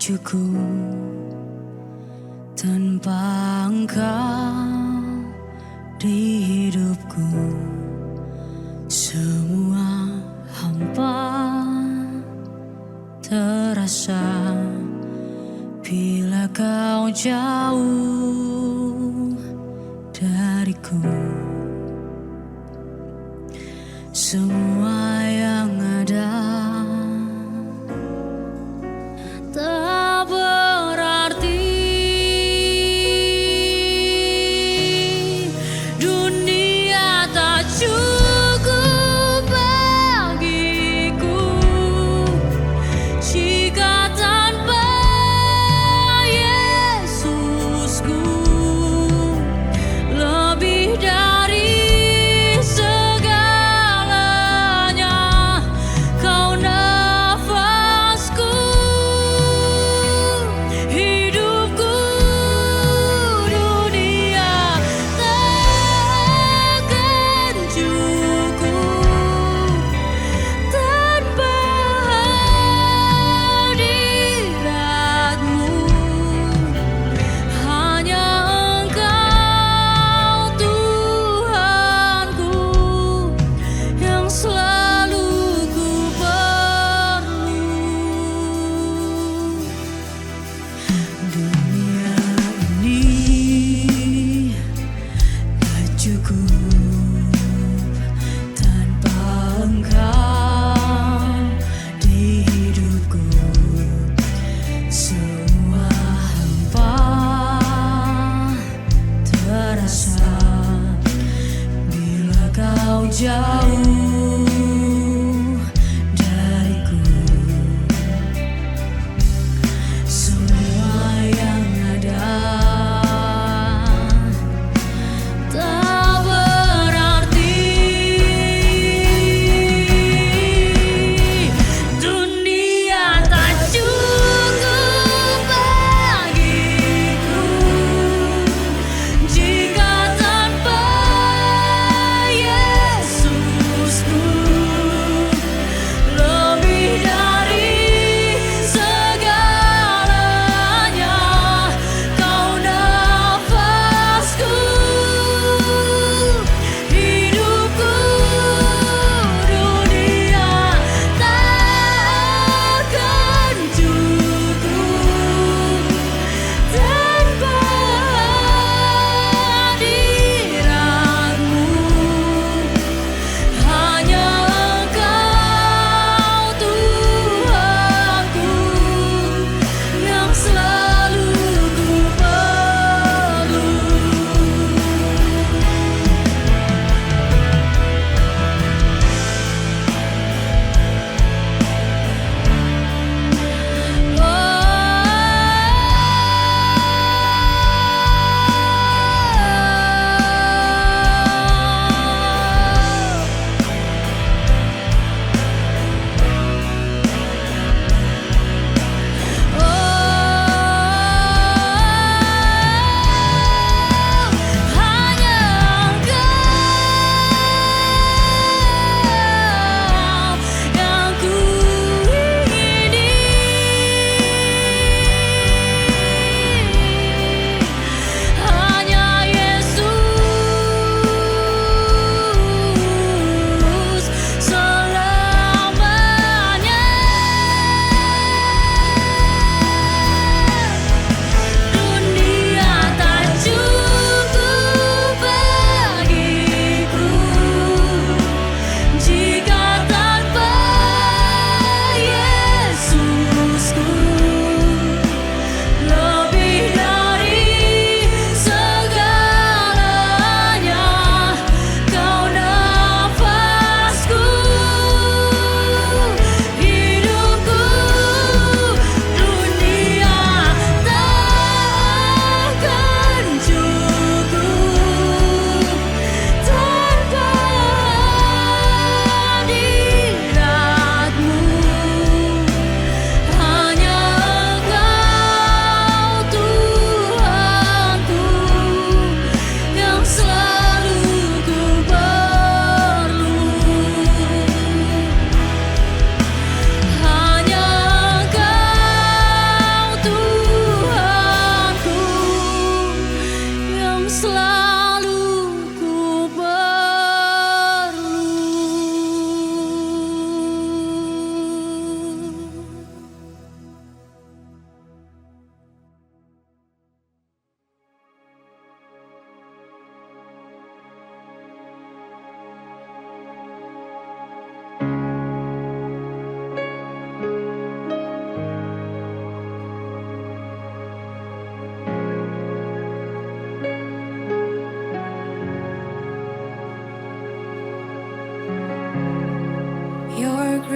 cukup tanpa Engkau di hidupku. Semua hampa terasa bila Kau jauh dariku. Semua yang ada tak berarti. Dunia tak cukup bagiku jika tanpa Yesusku. Lebih dari segalanya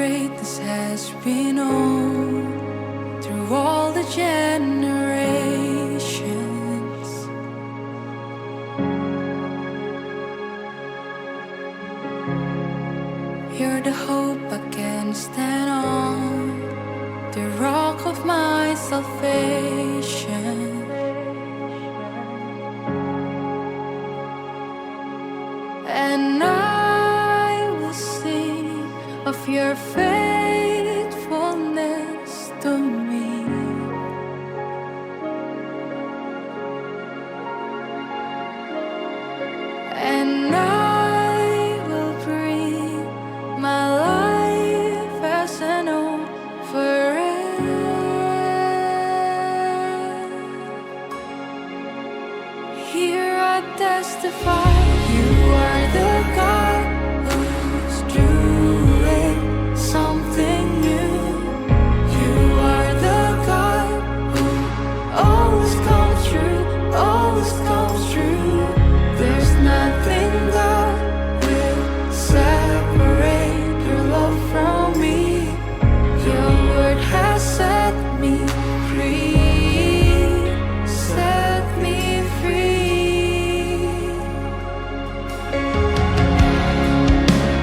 greatness has been known through all the generations. You're the hope I can stand on, the rock of my salvation. And I will sing of your faithfulness to me. And I will bring my life as an offering. Here I testify, you are the God who's doing something new. You are the God who always comes through, always comes through. There's nothing that will separate your love from me. Your word has set me free, set me free.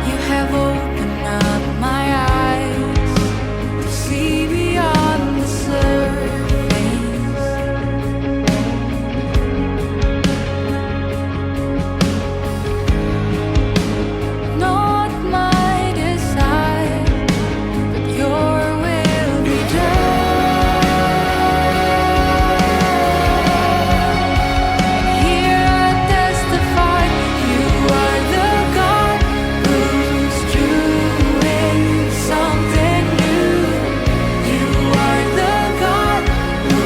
You have opened up my eyes to see beyond the surface. Not my desire, but your will be done. Here I testify, you are the God who's doing something new. You are the God who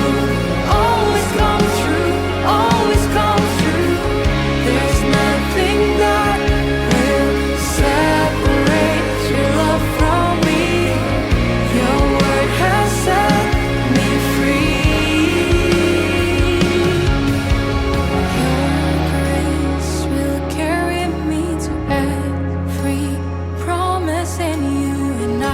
always comes through, always comes through. There's nothing that will separate your love from me. Your word has set me free. Your grace will carry me to every promise in you, and I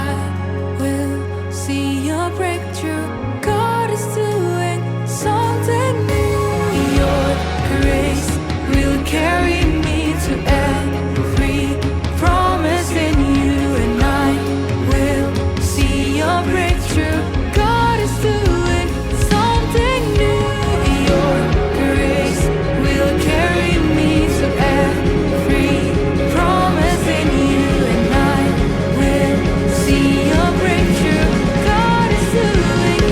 will see your breakthrough. God is doing something new. Your grace will carry me to every promise in you, and I will see your breakthrough. God is doing something new. Your grace will carry me to every promise in you, and I will see your breakthrough. God is doing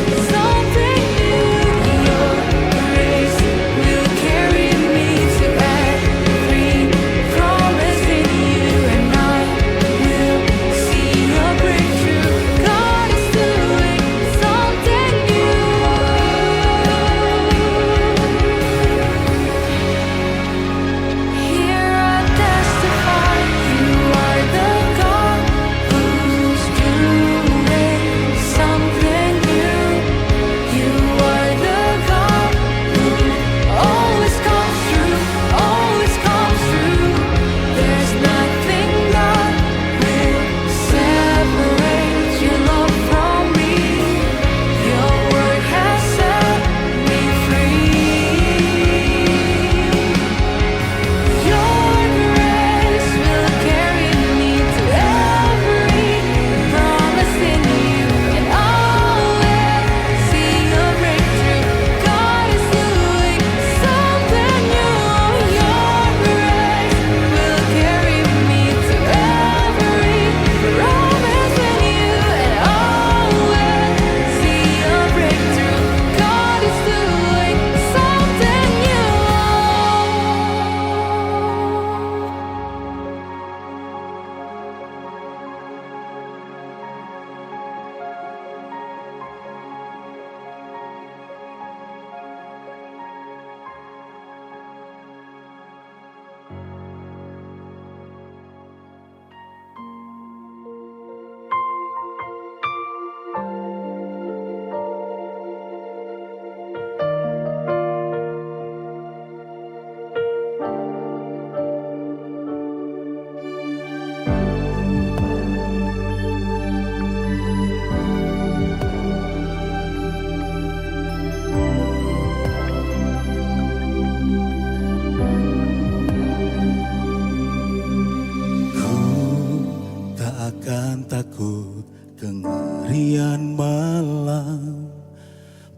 dan malam,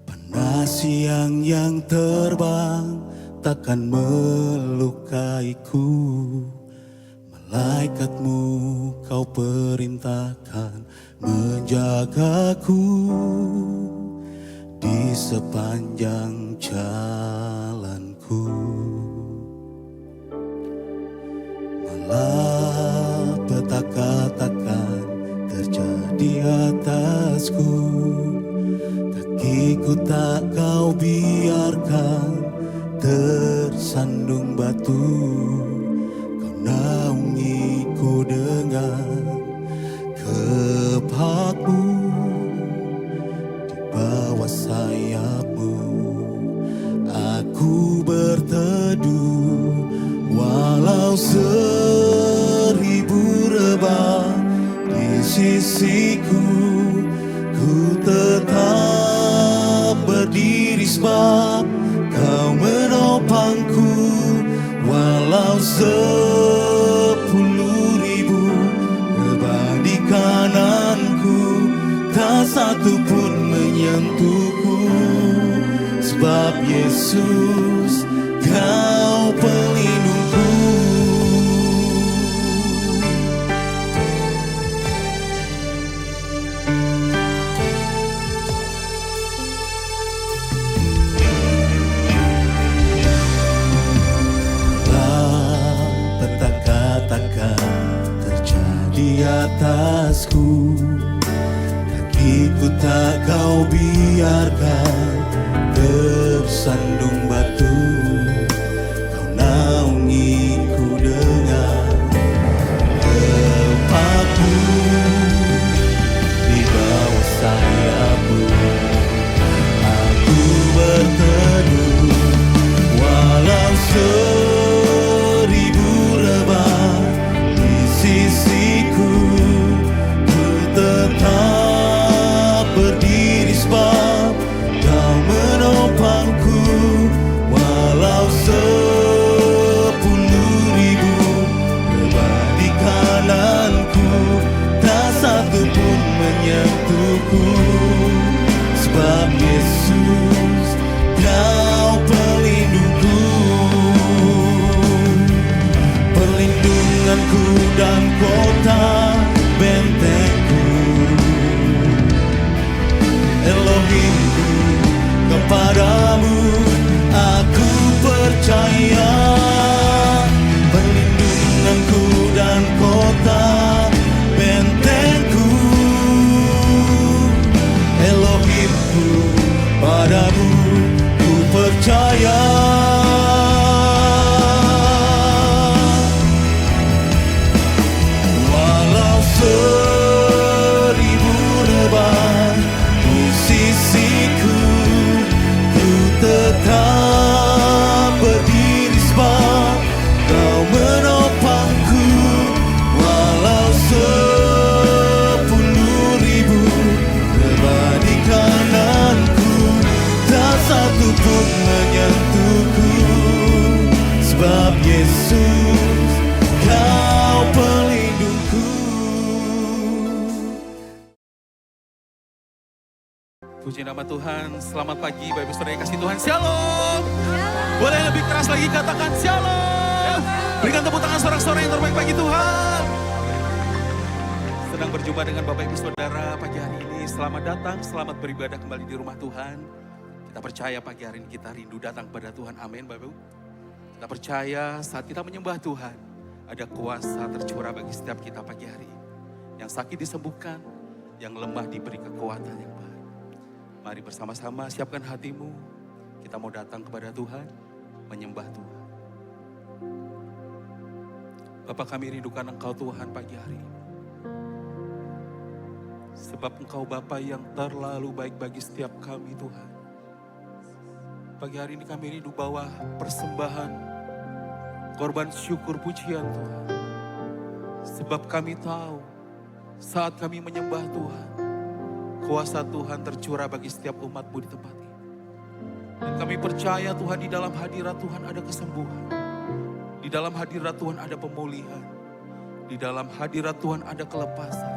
panas siang yang terbang takkan melukaiku. Malaikatmu kau perintahkan menjagaku di sepanjang jalanku. Malapetaka takkan terjadi atasku, kakiku tak kau biarkan tersandung batu. Kau naungiku dengan kepakmu, di bawah sayapmu aku berteduh. Walau 1000 rebah di sisiku, ku tetap berdiri sebab kau menopangku. Walau 10.000 rebah di kananku, tak satu pun menyentuhku. Sebab Yesus kau pelindungku. Petaka takkan terjadi atasku, kakiku tak kau biarkan tersandung batu. Kau naungiku dengan kepakmu, di bawah sayapmu aku berteduh. Walau 1000 rebah di sisiku, ku tetap berdiri sebab kau menopangku. Walau 10.000 rebah di kananku, tak satu pun menyentuhku. Sebab Yesus kau pelindungku. Perlindunganku dan kota bentengku, Elohimku, kepadamu aku percaya. Perlindunganku dan kota bentengku, Elohimku, padamu ku percaya. Walau 1000 rebah di sisiku, ku tetap berdiri sebab kau menopangku. Walau 10.000 rebah di kananku, tak satu pun menyentuhku. Sebab Yesus kau pelindungku. Puji nama Tuhan, selamat pagi Bapak Ibu Saudara yang kasih Tuhan. Shalom. Boleh lebih keras lagi katakan shalom. Berikan tepuk tangan sorak-sorai yang terbaik bagi Tuhan. Sedang berjumpa dengan Bapak Ibu Saudara pagi hari ini. Selamat datang, selamat beribadah kembali di rumah Tuhan. Kita percaya pagi hari ini kita rindu datang kepada Tuhan. Amin Bapak Ibu. Kita percaya saat kita menyembah Tuhan, ada kuasa tercurah bagi setiap kita pagi hari. Yang sakit disembuhkan, yang lemah diberi kekuatan yang baik. Mari bersama-sama siapkan hatimu. Kita mau datang kepada Tuhan, menyembah Tuhan. Bapa, kami rindukan Engkau Tuhan pagi hari ini. Sebab Engkau Bapa yang terlalu baik bagi setiap kami Tuhan. Pagi hari ini kami rindu bawa persembahan, korban syukur pujian Tuhan. Sebab kami tahu saat kami menyembah Tuhan, kuasa Tuhan tercurah bagi setiap umat-Mu di tempat ini. Dan kami percaya Tuhan, di dalam hadirat Tuhan ada kesembuhan. Di dalam hadirat Tuhan ada pemulihan. Di dalam hadirat Tuhan ada kelepasan.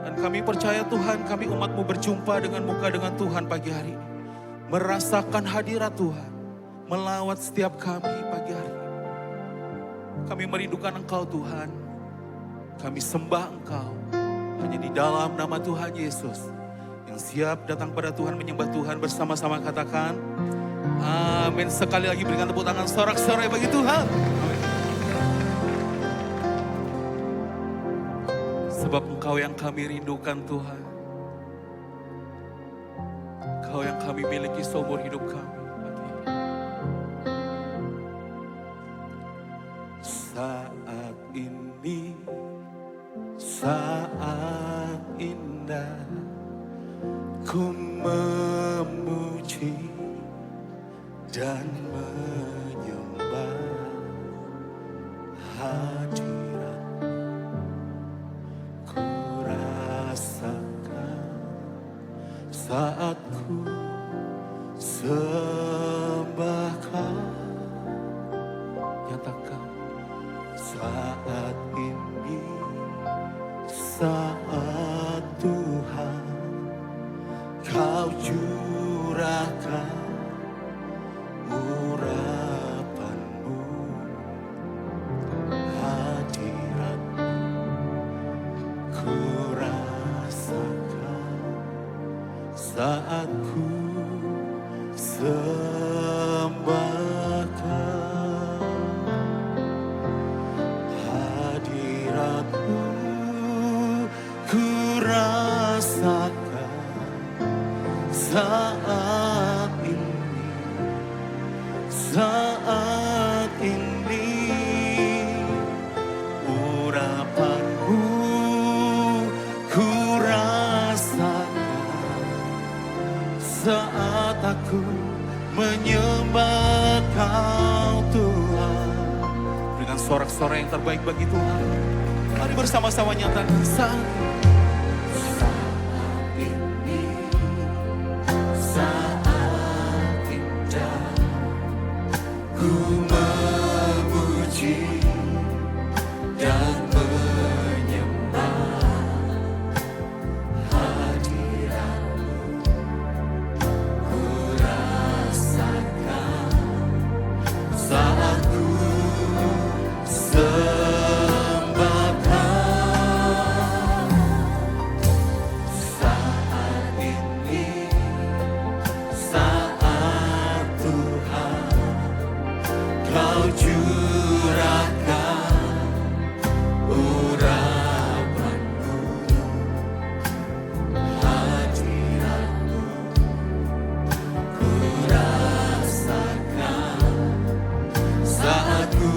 Dan kami percaya Tuhan, kami umat-Mu berjumpa dengan muka dengan Tuhan pagi hari ini. Merasakan hadirat Tuhan, melawat setiap kami pagi hari ini. Kami merindukan Engkau Tuhan, kami sembah Engkau. Hanya di dalam nama Tuhan Yesus, yang siap datang pada Tuhan, menyembah Tuhan bersama-sama katakan, amin. Sekali lagi berikan tepuk tangan sorak-sorai bagi Tuhan. Amin. Sebab Engkau yang kami rindukan Tuhan. Engkau yang kami miliki seumur hidup kami. Saat ini, saat indah, ku memuji dan menyembah hadirat. Ku rasakan saat ku sembah Kau. Nyatakan saat ini, saat Tuhan Kau curahkan urapan-Mu, hadirat-Mu, ku rasakan saat ku sembah Kau. Hadirat-Mu ku rasakan saat ini, saat ini. Urapan-Mu ku rasakan saat aku menyembah Kau Tuhan. Dengan sorak-sorai yang terbaik bagi Tuhan, mari bersama-sama nyatakan saat ini, saat indah, ku memuji dan menyembah hadirat-Mu, ku rasakan saat ku sembah Kau. Saat ini, saat Tuhan Kau curahkan urapan-Mu, hadirat-Mu, ku rasakan saat ku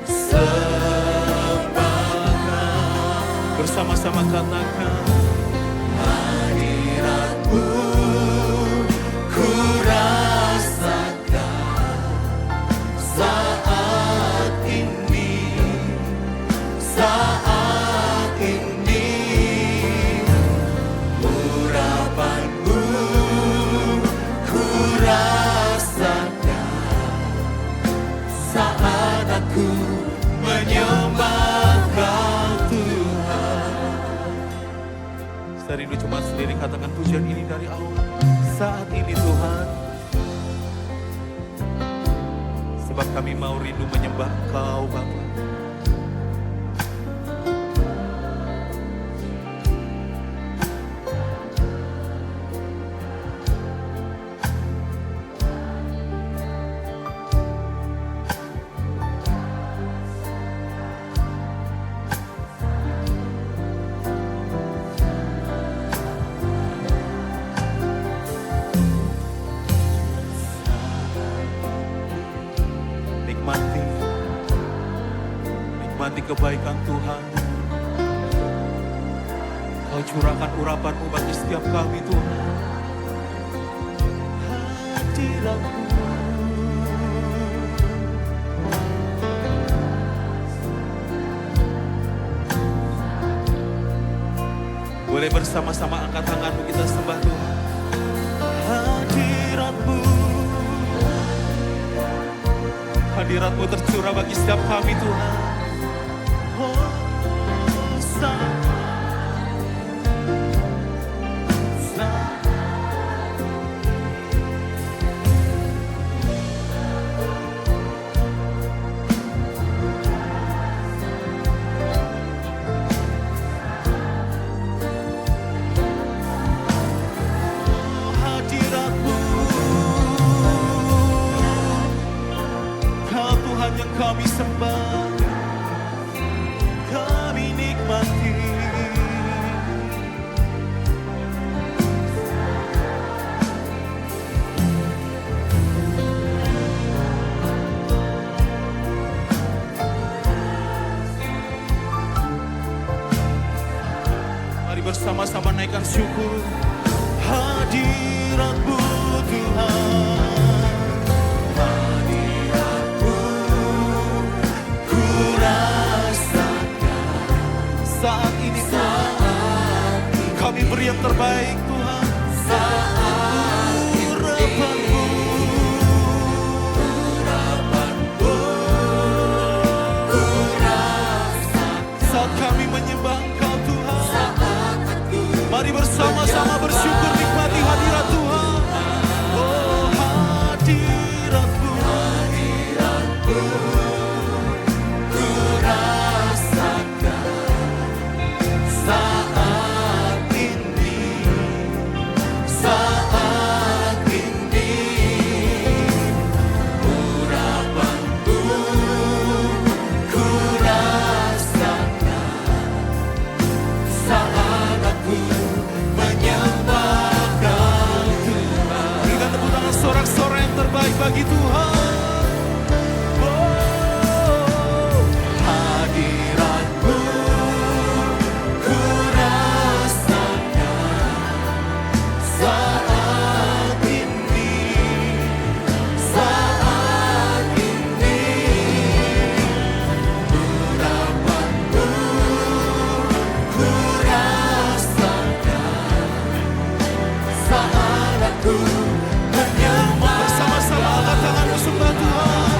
sembah Kau. Bersama-sama katakan, hadirat-Mu ku rasakan saat ini, saat ini. Urapan-Mu ku rasakan saat aku menyembah Kau Tuhan. Saya rindu cuma sendiri katakan pujian ini dari awal. Saat ini Tuhan, sebab kami mau rindu menyembah Kau Bapa. Nikmati kebaikan Tuhan. Kau curahkan urapan-Mu bagi setiap kami Tuhan. Hadirat-Mu, boleh bersama-sama angkat tanganmu, kita sembah Tuhan. Hadirat-Mu, hadirat-Mu tercurah bagi setiap kami Tuhan. Oh, syukur hadirat-Mu Tuhan. Hadirat-Mu ku rasakan saat ini Tuhan. Kami beri yang terbaik Tuhan. Urapan-Mu, saat kami menyembah Engkau Tuhan. Mari bersama-sama bersyukur nikmati hadirat Tuhan. Oh hadirat-Mu, ku rasakan saat ini, saat ini. Urapan-Mu ku rasakan saat aku menyembah Kau Tuhan. Berikan tepuk tangan sorak-sorai yang terbaik bagi Tuhan. Oh, hadirat-Mu ku rasakan saat ini, saat ini. Urapan-Mu ku rasakan saat aku menyembah. Bersama-sama angkat tanganmu sembah Tuhan.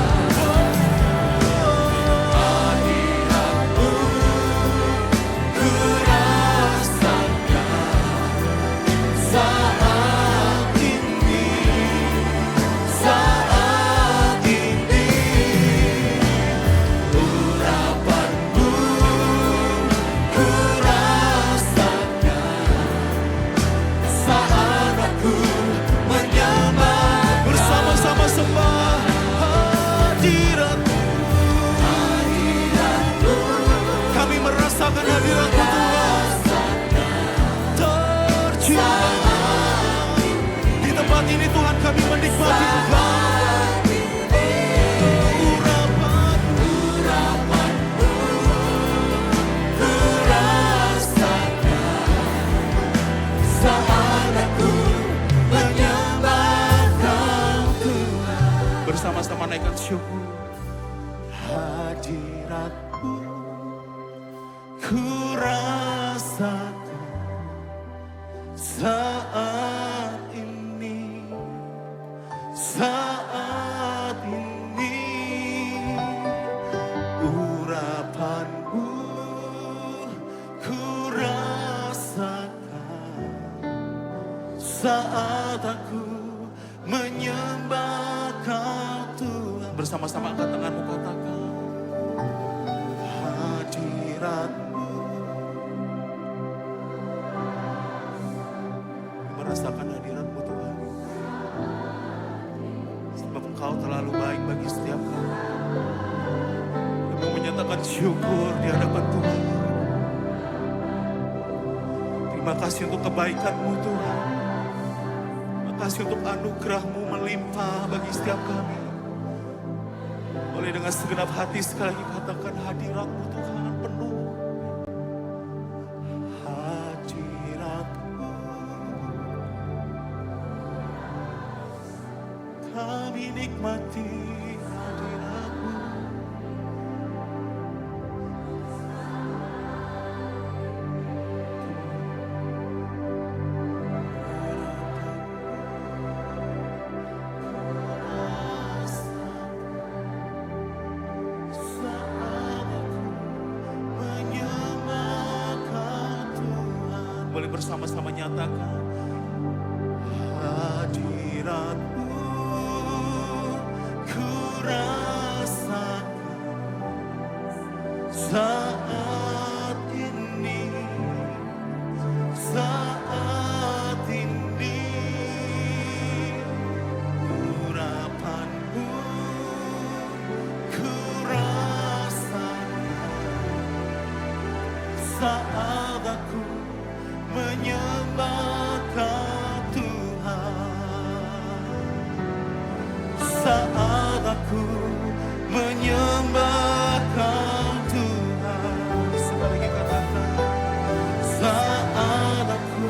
Hadirat-Mu ku rasakan saat ini, saat ini. Urapan-Mu ku rasakan saat aku menyembah. Bersama-sama sembah hadirat-Mu. Kami merasakan hadirat-Mu Tuhan. Tercurah di tempat ini Tuhan, kami menikmati Tuhan. Urapan-Mu ku rasakan saat aku menyembah Kau Tuhan. Bersama-sama naikkan syukur. Hadirat-Mu ku rasakan saat ini, saat ini. Urapan-Mu ku rasakan saat aku menyembah Kau Tuhan. Bersama-sama angkat tanganmu, katakan hadirat-Mu. Merasakan hadirat-Mu Tuhan, sebab Engkau terlalu baik bagi setiap kami. Kami menyatakan syukur di hadapan Tuhan. Terima kasih untuk kebaikan-Mu Tuhan. Terima kasih untuk anugerah-Mu melimpah bagi setiap kami. Boleh dengan segenap hati sekali lagi katakan hadirat-Mu Tuhan penuh. Hadirat-Mu, kami nikmati hadirat-Mu. Boleh bersama-sama nyatakan hadirat-Mu ku rasakan saat ini, saat ini. Urapan-Mu ku rasakan saat aku menyembah Kau Tuhan. Saat aku menyembah Kau Tuhan. Sekali lagi katakan saat aku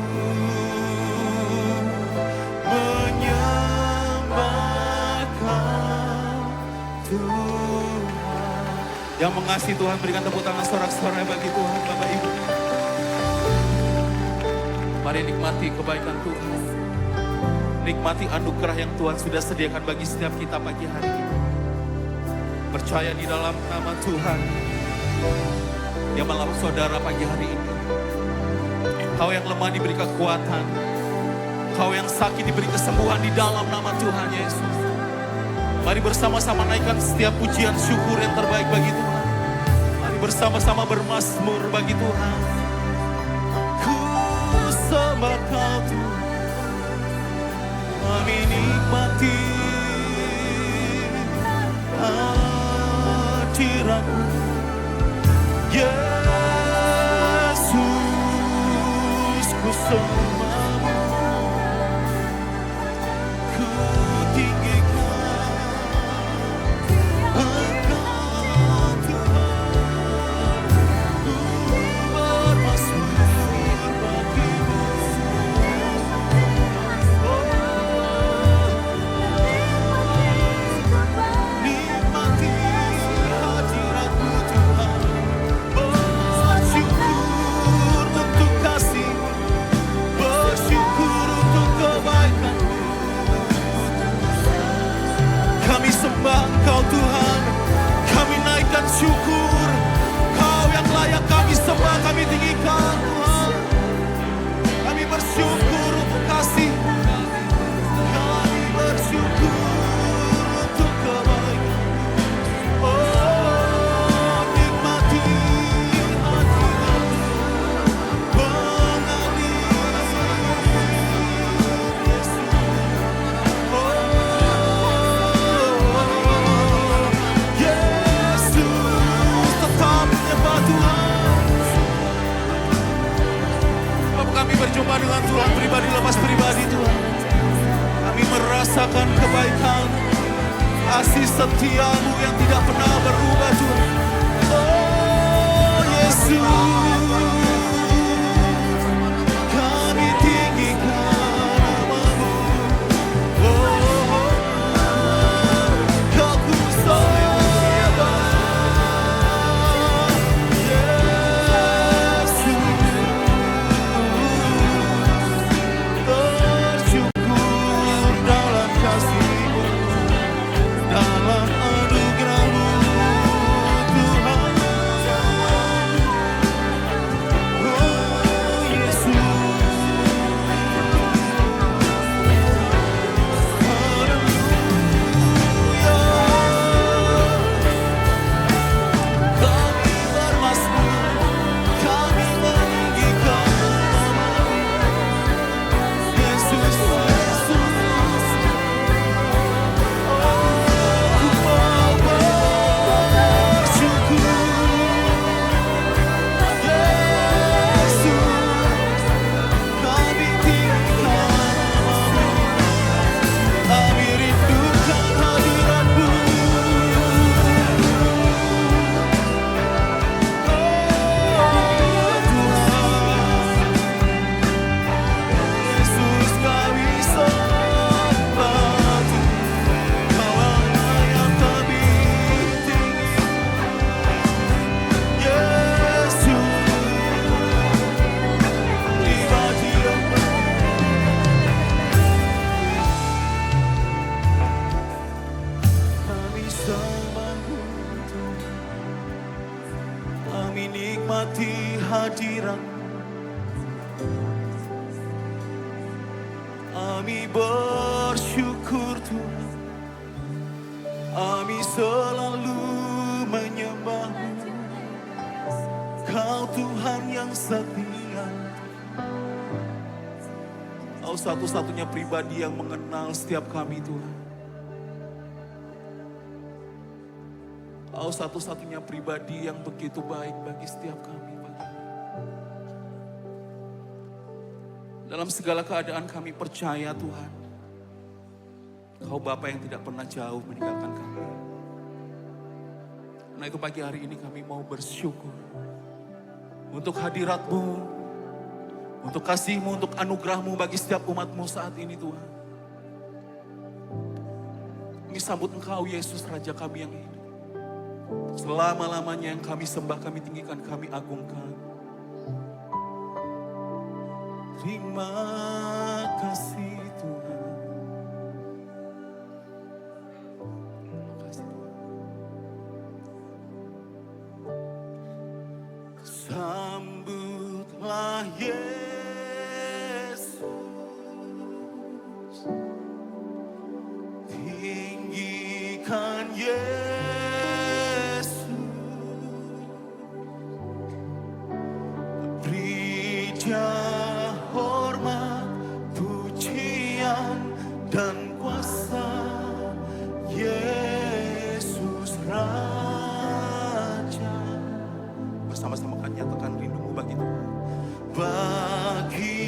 Yang mengasihi Tuhan, berikan tepuk tangan sorak-sorai bagi Tuhan, Bapak Ibu. Mari nikmati kebaikan Tuhan. Nikmati anugerah yang Tuhan sudah sediakan bagi setiap kita pagi hari ini. Percaya di dalam nama Tuhan yang melalui saudara pagi hari ini. Kau yang lemah diberi kekuatan. Kau yang sakit diberi kesembuhan di dalam nama Tuhan Yesus. Mari bersama-sama naikkan setiap pujian syukur yang terbaik bagi Tuhan. Mari bersama-sama bermazmur bagi Tuhan. Ku sembah Kau Tuhan. Kami nikmati hadirat-Mu. Yesus, ku sembah-Mu. Ku tinggikan Engkau Tuhan. Ku bermazmur bagi-Mu. Nikmati hadirat-Mu Tuhan. Bersyukur untuk kasih, bersyukur untuk kebaikan-Mu. Kami sembah Engkau Tuhan, kami naikkan syukur. Kau yang layak kami sembah, kami tinggikan Tuhan. Kami bersyukur untuk kasih, kami bersyukur untuk kebaikan. Oh, nikmati hadirat-Mu, mengalir Yesus. Oh, Yesus, tetap menyembah Tuhan. Bapak, kami berjumpa dengan Tuhan pribadi lepas pribadi Tuhan. Kami merasakan kebaikan, kasih setia-Mu yang tidak pernah berubah Tuhan. Oh Yesus, kami tinggikan nama-Mu. Oh, Kau ku sembah. Yesus, bersyukur dalam kasih-Mu, dalam anugerah-Mu Tuhan. Oh Yesus, haleluya. Kami bermazmur, kami meninggikan nama-Mu. Yesus, Yesus. Ku mau bersyukur. Yesus, kami tinggikan nama-Mu. Kami rindukan hadirat-Mu. Oh Tuhan, Yesus kami sembah. Kau Allah yang kami tinggi. Yesus, ibadiah-Mu. Kami sembah-Mu Tuhan. Kami nikmati hadirat. Kami bersyukur Tuhan. Kami selalu menyembah-Mu. Kau Tuhan yang setia. Kau satu-satunya pribadi yang mengenal setiap kami Tuhan. Kau satu-satunya pribadi yang begitu baik bagi setiap kami pagi ini. Dalam segala keadaan kami percaya Tuhan, Kau Bapa yang tidak pernah jauh meninggalkan kami. Karena itu pagi hari ini kami mau bersyukur untuk hadirat-Mu, untuk kasih-Mu, untuk anugerah-Mu bagi setiap umat-Mu saat ini Tuhan. Kami sambut Engkau Yesus, Raja kami yang hidup. Selama-lamanya yang kami sembah, kami tinggikan, kami agungkan. Terima kasih Tuhan. Terima kasih Tuhan. Sambutlah Yesus, tinggikan Yesus, beri dia hormat, pujian dan kuasa. Yesus Raja. Bersama-sama kan nyatakan rindumu bagi Tuhan. Bagi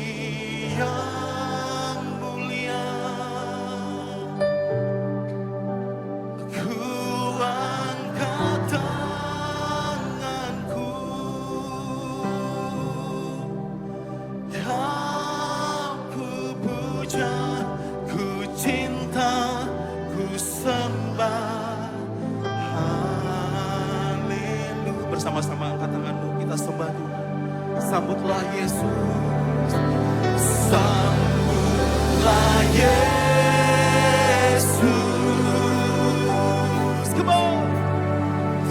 yang mulia, ku angkat tanganku, ku puja, ku cinta, ku sembah. Haleluya. Bersama-sama angkat tanganmu, kita sembah Tuhan. Sambutlah Yesus, sambutlah Yesus. Come on.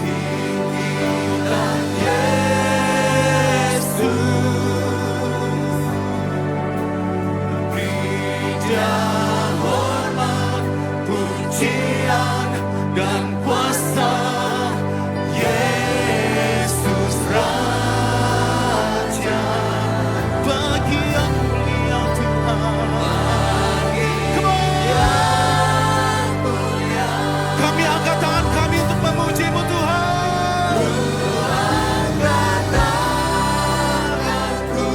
Tinggikan Yesus, beri dia hormat, pujian dan kuasa. Yesus Raja, bagi yang mulia Tuhan. Come on. Kami angkat tangan kami untuk memuji-Mu Tuhan. Angkat tanganku,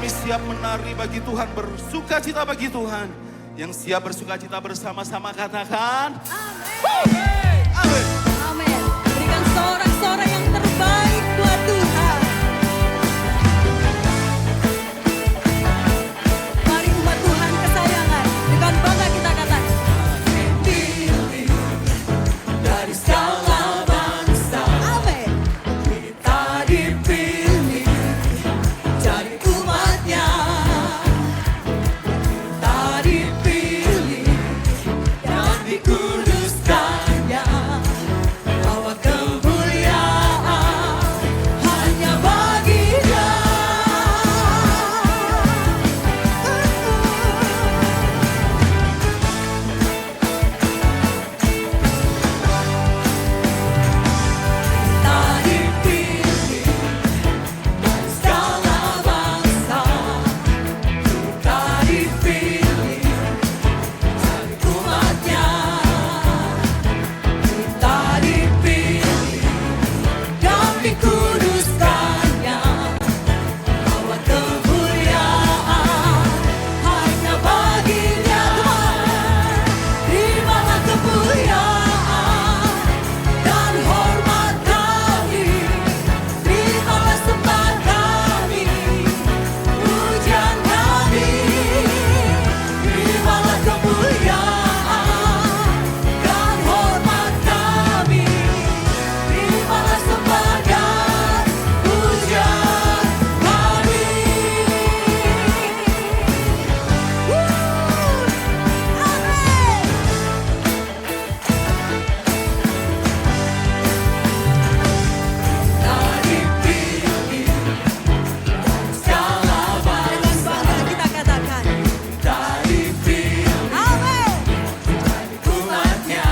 kami siap menari bagi Tuhan, bersuka cita bagi Tuhan. Yang siap bersuka cita bersama-sama katakan. Amin. Amin. Berikan sorak-sorai yang terbaik buat Tuhan. Mari umat Tuhan kesayangan, dengan bangga kita katakan. Dipilih dari segala bangsa. Amin. Kita dipilih jadi umatnya. Kita dipilih dan dikuduskannya. Bawa kemuliaan hanya bagi Dia. Kita dipilih dari segala bangsa. Kita dipilih jadi umatnya. Kita dipilih dan dikuduskannya. Bawa kemuliaan hanya bagi Dia. Terimalah kemuliaan dan hormat kami. Terimalah sembah kami, pujian kami. Terimalah kemuliaan dan hormat kami. Terimalah sembah dan pujian kami. Kita dipilih dari segala bangsa. Kita katakan. Kita dipilih. Amin. Jadi umatnya.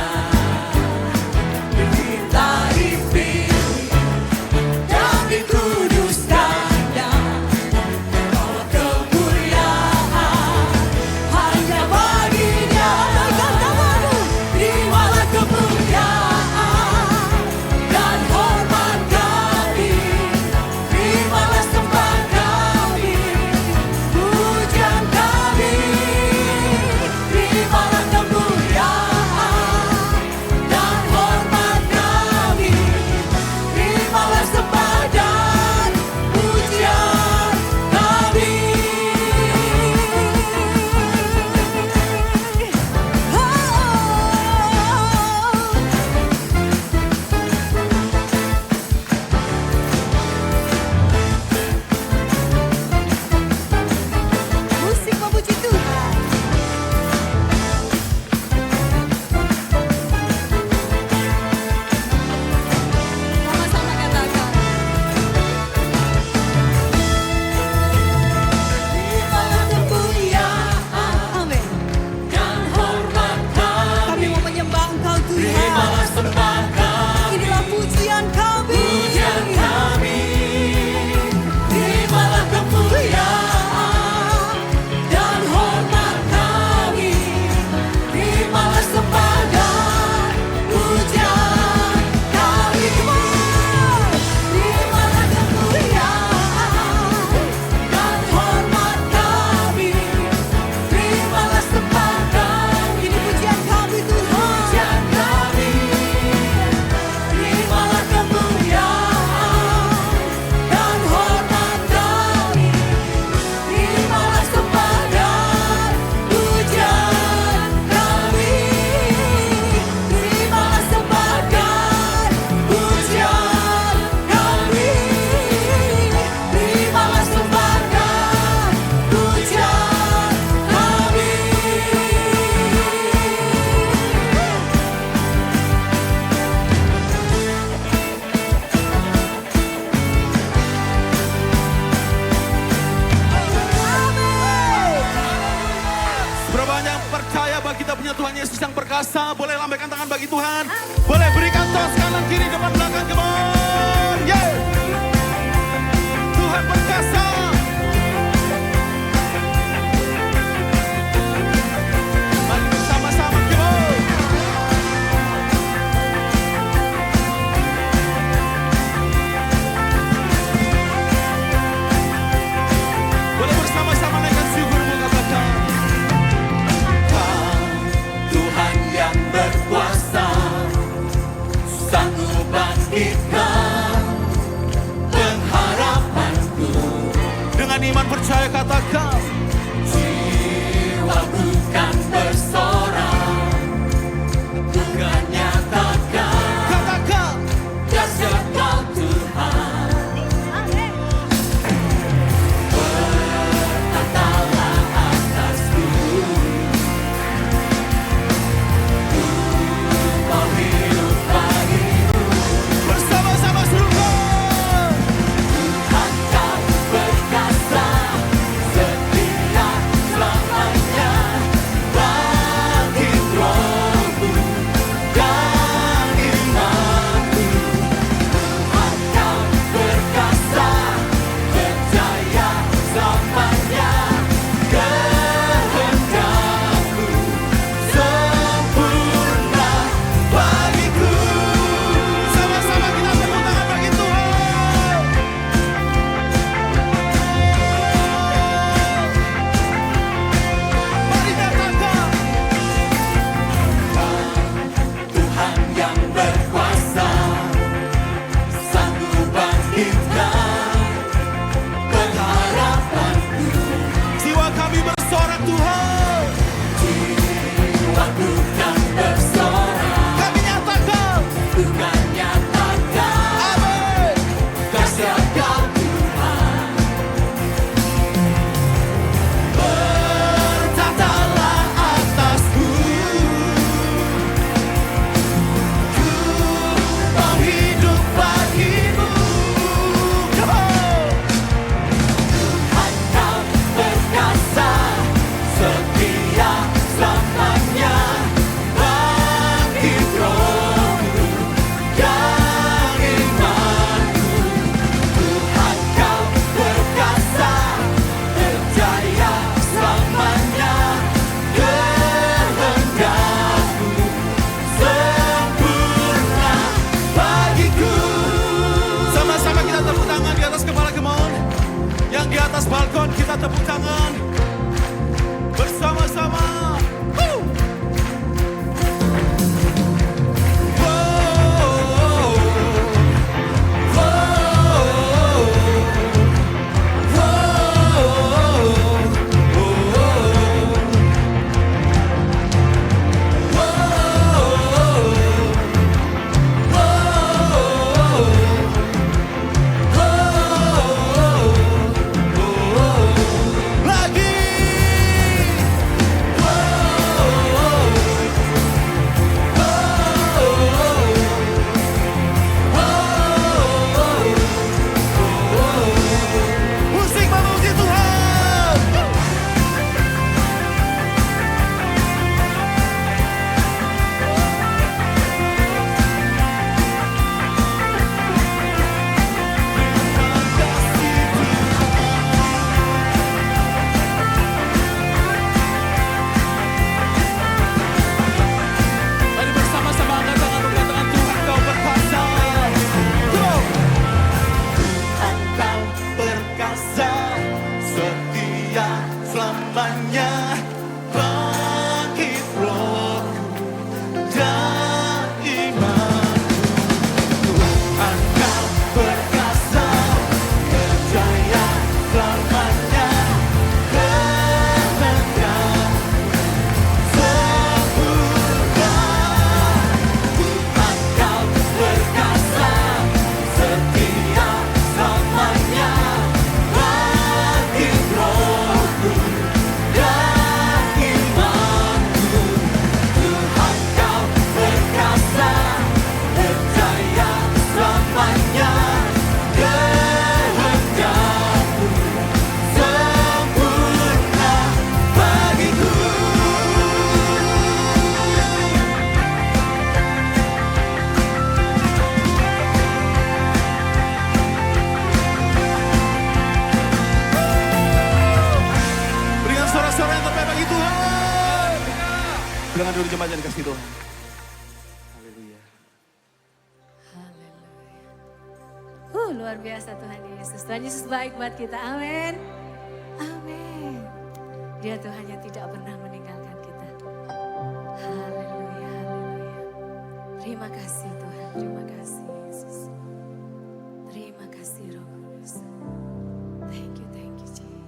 Kita dipilih dan dikuduskannya. Bawa kemuliaan hanya bagi Dia. Berikan kamu. Terimalah kemuliaan dan hormat kami. Terimalah sembah kami, pujian kami. Terimalah kemuliaan dan hormat kami. Terimalah sembah dan pujian kami. Musik memuji Tuhan. Sama-sama katakan. Terimalah kemuliaan, amin, dan hormat kami. Kami mau menyembah Engkau Tuhan. Terimalah sembah kami. Inilah pujian kami. Pujian kami. Terimalah kemuliaan dan hormat kami. Terimalah sembah dan pujian kami. Terimalah kemuliaan dan hormat kami. Terimalah sembah kami. Ini pujian kami Tuhan. Pujian kami. Terimalah kemuliaan dan hormat kami. Terimalah sembah dan pujian kami. Terimalah sembah dan pujian kami. Terimalah sembah dan pujian kami. Berapa banyak percaya bahwa kita punya Tuhan Yesus yang perkasa? Boleh lambaikan tangan bagi Tuhan. Boleh berikan tos kanan kiri depan belakang, come on. Yeah. Tuhan perkasa. Mari bersama-sama, come on. Boleh bersama dengan iman percaya katakan. Jiwaku kan bersorak, bukan nyatakan Katakan. dahsyat Kau Tuhan. Berkatalah atasku, ku mau hidup bagimu. Bersama-sama serukan. Tuhan Kau perkasa, setia selamanya. Bangkit rohku dan imanku. Tuhan Kau perkasa, percaya selamanya. Kehendakmu sempurna bagiku. Sama-sama kita tepuk tangan bagi Tuhan. Mari katakan. Tuhan yang berkuasa, sanggup bangkitkan pengharapanku. Jiwa kami bersorak Tuhan. Jiwaku kan bersorak, Kami nyatakan. bukan nyatakan Amin. dahsyat Kau Tuhan. Bertatalah atasku, ku mau hidup bagimu. Come on. Tuhan Kau perkasa, setia selamanya. Bangkit rohku dan imanku. Tuhan Kau perkasa, percaya selamanya. Kehendakmu sempurna bagiku. Sama-sama kita tepuk tangan di atas kepala kemon. Yang di atas balkon kita tepuk tangan. Bersama-sama. Woo! Lagi. Musik memuji Tuhan. Mari bersama-sama angkat tangan untuk katakan Tuhan Kau perkasa. Go! Tuhan Kau perkasa, setia selamanya. Bangkit rohku dan imanku. Tuhan Kau perkasa, percaya selamanya. Kehendakmu sempurna. Tuhan Kau perkasa, setia selamanya. Bangkit rohku dan imanku. Tuhan Kau perkasa, percaya selamanya. Kehendakmu sempurna bagiku. Berikan suara-suara yang terbaik bagi Tuhan. Silakan duduk jemaat yang dikasih Tuhan. Haleluya. Luar biasa Tuhan Yesus. Tuhan Yesus baik buat kita. Amin. Amin. Dia Tuhan yang tidak pernah meninggalkan kita. Haleluya. Haleluya. Terima kasih Tuhan. Terima kasih Yesus. Terima kasih Roh Kudus. Thank you Jesus.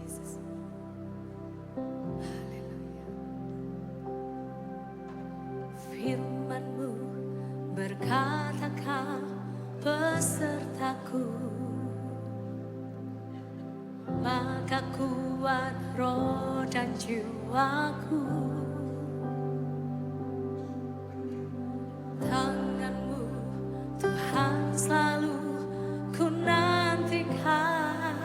maka kuat roh dan jiwaku. Tanganmu Tuhan selalu ku nantikan,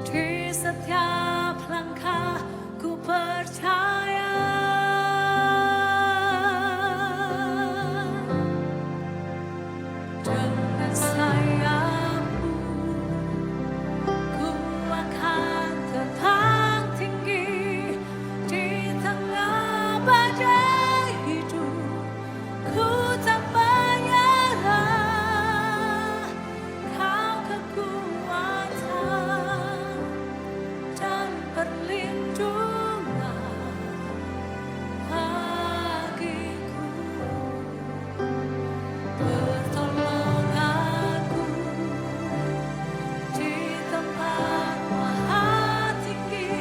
di setiap langkah ku percaya. Dengan sayapmu ku akan terbang tinggi di tengah badai hidup. Ku tak menyerah, Kau kekuatan dan perlindungan bagiku. Pertolonganku di tempat maha tinggi,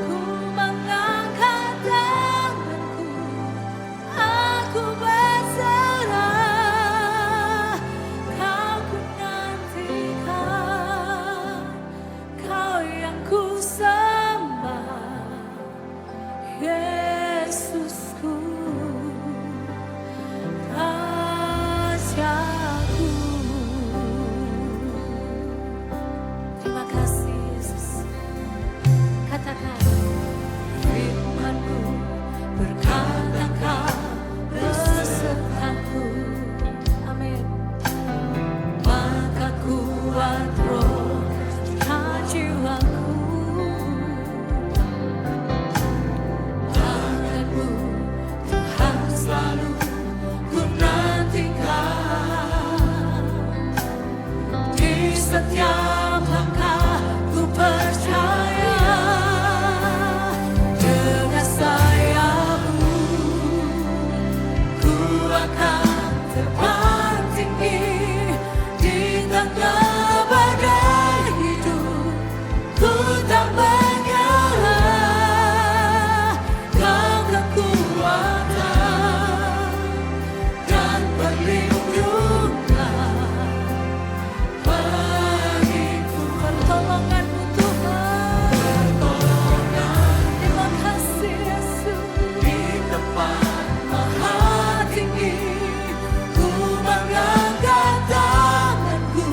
ku mengangkat tanganku, aku berserah. Kau ku nantikan, Kau yang ku sembah, Yesusku, Rajaku. Terima kasih Yesus. Katakan, firman-Mu berkata Kau besertaku. Amin. Maka kuat roh dan jiwaku. Tangan-Mu Tuhan selalu ku nantikan, di setiap langkah ku percaya. Dengan sayapmu ku akan terbang tinggi di tengah badai hidup. Ku tak menyerah, Kau kekuatan dan perlindungan bagiku. Pertolongan-Mu Tuhan, terima kasih Yesus. Di tempat maha tinggi, ku mengangkat tanganku,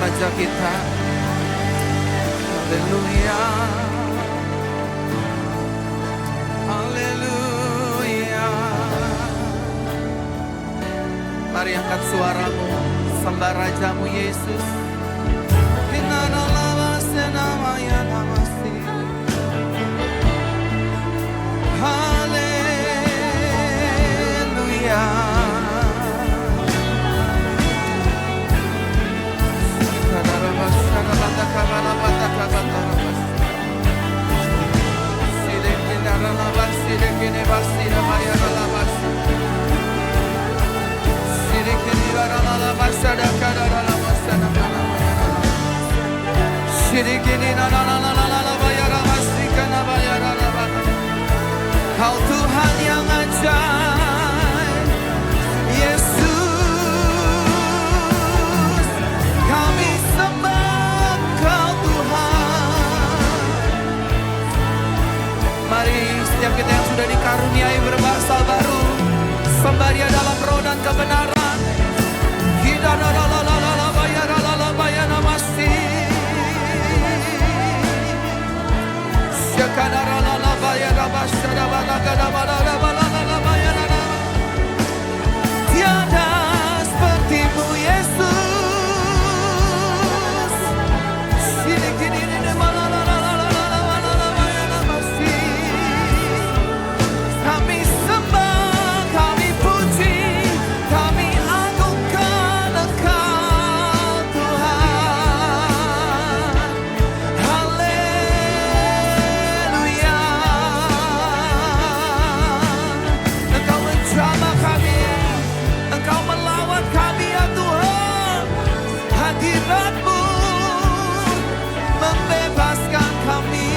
Raja kita. Haleluya. Haleluya. Mari angkat suaramu, sembah Rajamu Yesus. Haleluya. Kau Tuhan yang ajaib, Yesus, kami sembah Kau Tuhan. Mari setiap kita yang sudah dikaruniai berbahasa baru, sembah Dia dalam roh dan kebenaran. Kita tiada seperti-Mu Yesus. Kami sembah, kami puji, kami agungkan Engkau Tuhan. Haleluya. Engkau menjamah kami, Engkau melawat kami ya Tuhan. Hadirat-Mu membebaskan kami.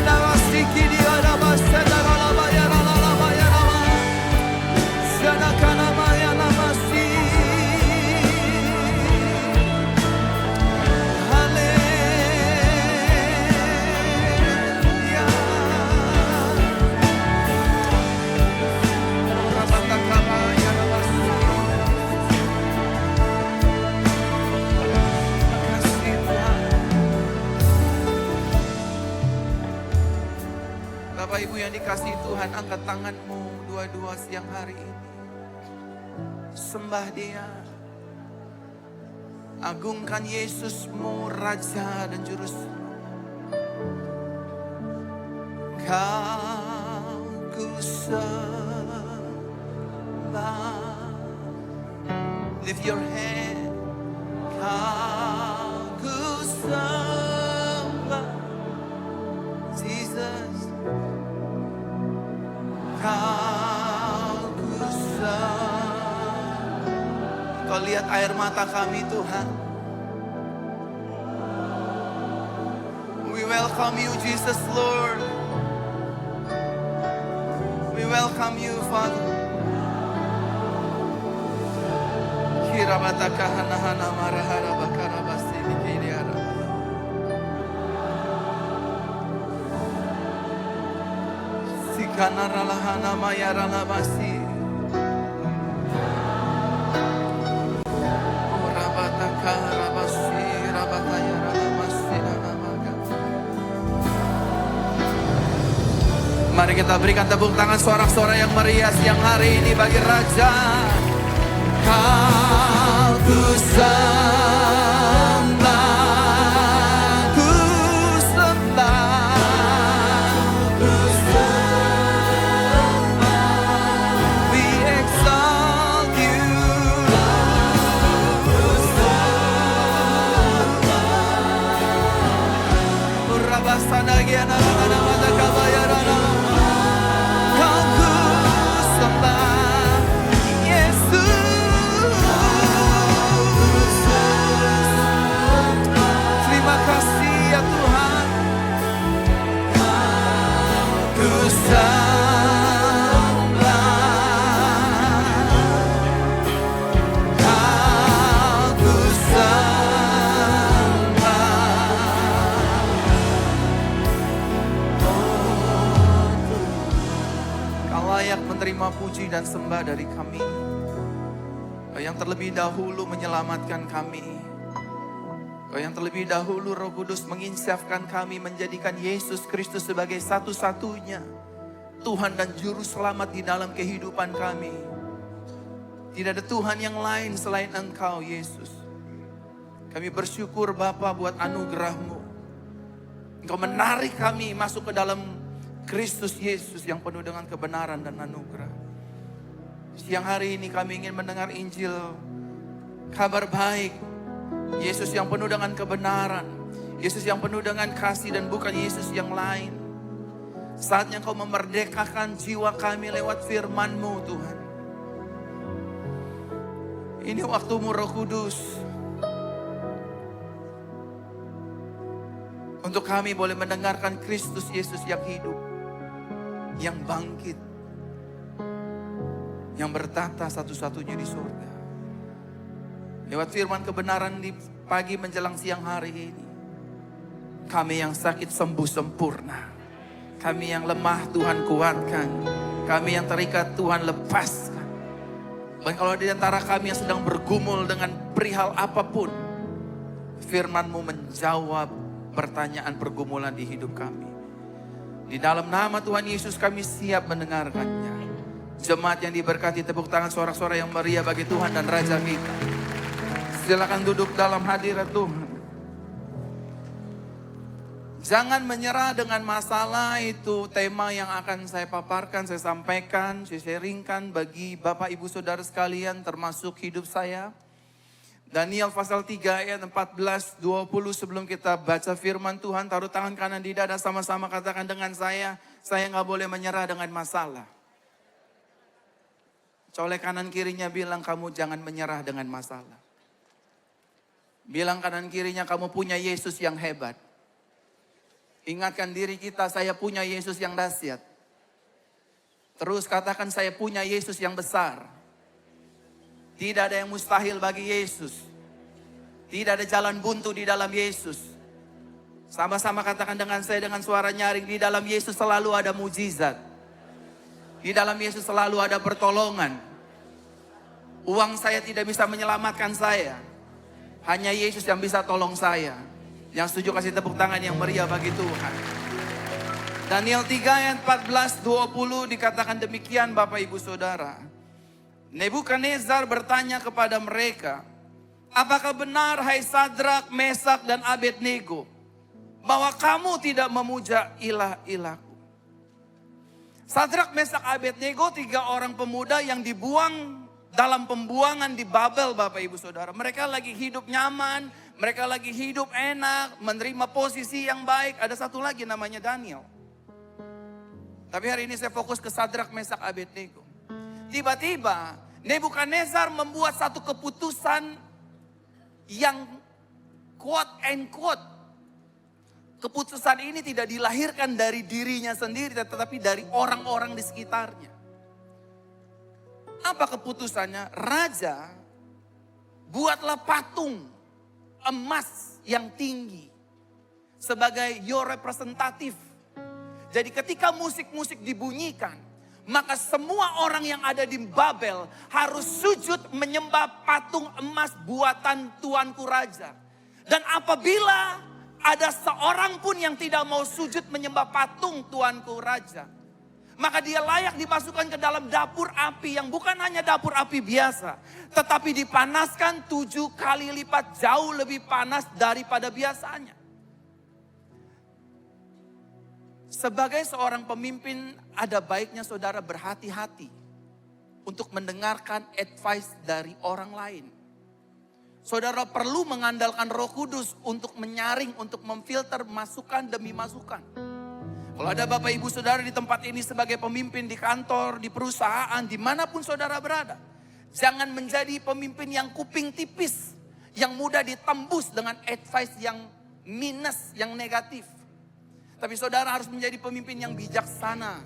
Nawasiki dia nabasada lalabaya lalabaya nama. Sadakana maya namasi. Haleluya. Rabatakabaya namasi. Kasih Tuhan. Bapak Ibu yang dikasihi Tuhan, angkat tanganmu dua-dua siang hari ini. Sembah Dia. Agungkan Yesusmu, Raja dan Juru Selamat. Kau ku sembah. Lift your hand. Kau ku sembah. Jesus. Kau ku sembah. Kau lihat air mata kami Tuhan. We welcome you Jesus Lord. We welcome you Father. Kirabataka hana marahara bakara basini kiriara. Sikana ralahana mayara labasi. Rabataka rabasi rabataya ralamasi namaga. Mari kita berikan tepuk tangan sorak-sorai yang meriah siang hari ini bagi Raja. Kau ku sembah, ku sembah, ku sembah. We exalt you, ku sembah. Urabasana giana rana mata kabayarana. Kau ku sembah, Yesus. Terima kasih ya Tuhan. Ku sembah, Kau ku sembah. Kau layak menerima puji dan sembah dari kami. Kau yang terlebih dahulu menyelamatkan kami. Kau yang terlebih dahulu Roh Kudus menginsyafkan kami, menjadikan Yesus Kristus sebagai satu-satunya Tuhan dan Juru Selamat di dalam kehidupan kami. Tidak ada Tuhan yang lain selain Engkau Yesus. Kami bersyukur Bapa buat anugerah-Mu. Engkau menarik kami masuk ke dalam Kristus Yesus yang penuh dengan kebenaran dan anugerah. Siang hari ini kami ingin mendengar Injil, kabar baik. Yesus yang penuh dengan kebenaran. Yesus yang penuh dengan kasih dan bukan Yesus yang lain. Saatnya Kau memerdekakan jiwa kami lewat firman-Mu Tuhan. Ini waktu-Mu Roh Kudus. Untuk kami boleh mendengarkan Kristus Yesus yang hidup. Yang bangkit. Yang bertata satu-satunya di surga. Lewat firman kebenaran di pagi menjelang siang hari ini. Kami yang sakit sembuh sempurna. Kami yang lemah Tuhan kuatkan. Kami yang terikat Tuhan lepaskan. Dan kalau di antara kami yang sedang bergumul dengan perihal apapun, firman-Mu menjawab pertanyaan pergumulan di hidup kami. Di dalam nama Tuhan Yesus kami siap mendengarkannya. Jemaat yang diberkati, tepuk tangan sorak-sorai yang meriah bagi Tuhan dan Raja kita. Silakan duduk dalam hadirat Tuhan. Jangan menyerah dengan masalah, itu tema yang akan saya paparkan, saya sampaikan, saya sharingkan bagi Bapak Ibu Saudara sekalian termasuk hidup saya. Daniel pasal 3 ayat 14-20 sebelum kita baca firman Tuhan, taruh tangan kanan di dada sama-sama katakan dengan saya nggak boleh menyerah dengan masalah. Colek kanan kirinya bilang kamu jangan menyerah dengan masalah. Bilang kanan kirinya kamu punya Yesus yang hebat. Ingatkan diri kita, saya punya Yesus yang dahsyat. Terus katakan saya punya Yesus yang besar. Tidak ada yang mustahil bagi Yesus. Tidak ada jalan buntu di dalam Yesus. Sama-sama katakan dengan saya dengan suara nyaring, di dalam Yesus selalu ada mujizat. Di dalam Yesus selalu ada pertolongan. Uang saya tidak bisa menyelamatkan saya. Hanya Yesus yang bisa tolong saya. Yang setuju kasih tepuk tangan yang meriah bagi Tuhan. Daniel 3 ayat 14-20 dikatakan demikian Bapak Ibu Saudara. Nebukadnezar bertanya kepada mereka, apakah benar hai Sadrak, Mesak dan Abednego, bahwa kamu tidak memuja ilah-ilahku? Sadrak, Mesak, Abednego, 3 orang pemuda yang dibuang dalam pembuangan di Babel Bapak Ibu Saudara. Mereka lagi hidup nyaman, mereka lagi hidup enak, menerima posisi yang baik. Ada satu lagi namanya Daniel. Tapi hari ini saya fokus ke Sadrak, Mesak, Abednego. Tiba-tiba Nebukadnezar membuat satu keputusan yang quote and quote. Keputusan ini tidak dilahirkan dari dirinya sendiri, tetapi dari orang-orang di sekitarnya. Apa keputusannya? Raja, buatlah patung emas yang tinggi sebagai your representative. Jadi ketika musik-musik dibunyikan, maka semua orang yang ada di Babel harus sujud menyembah patung emas buatan tuanku raja. Dan apabila ada seorang pun yang tidak mau sujud menyembah patung tuanku raja, maka dia layak dimasukkan ke dalam dapur api yang bukan hanya dapur api biasa, tetapi dipanaskan 7 kali lipat jauh lebih panas daripada biasanya. Sebagai seorang pemimpin, ada baiknya saudara berhati-hati untuk mendengarkan advice dari orang lain. Saudara perlu mengandalkan Roh Kudus untuk menyaring, untuk memfilter masukan demi masukan. Kalau ada Bapak Ibu Saudara di tempat ini sebagai pemimpin di kantor, di perusahaan, dimanapun saudara berada, jangan menjadi pemimpin yang kuping tipis, yang mudah ditembus dengan advice yang minus, yang negatif. Tapi saudara harus menjadi pemimpin yang bijaksana.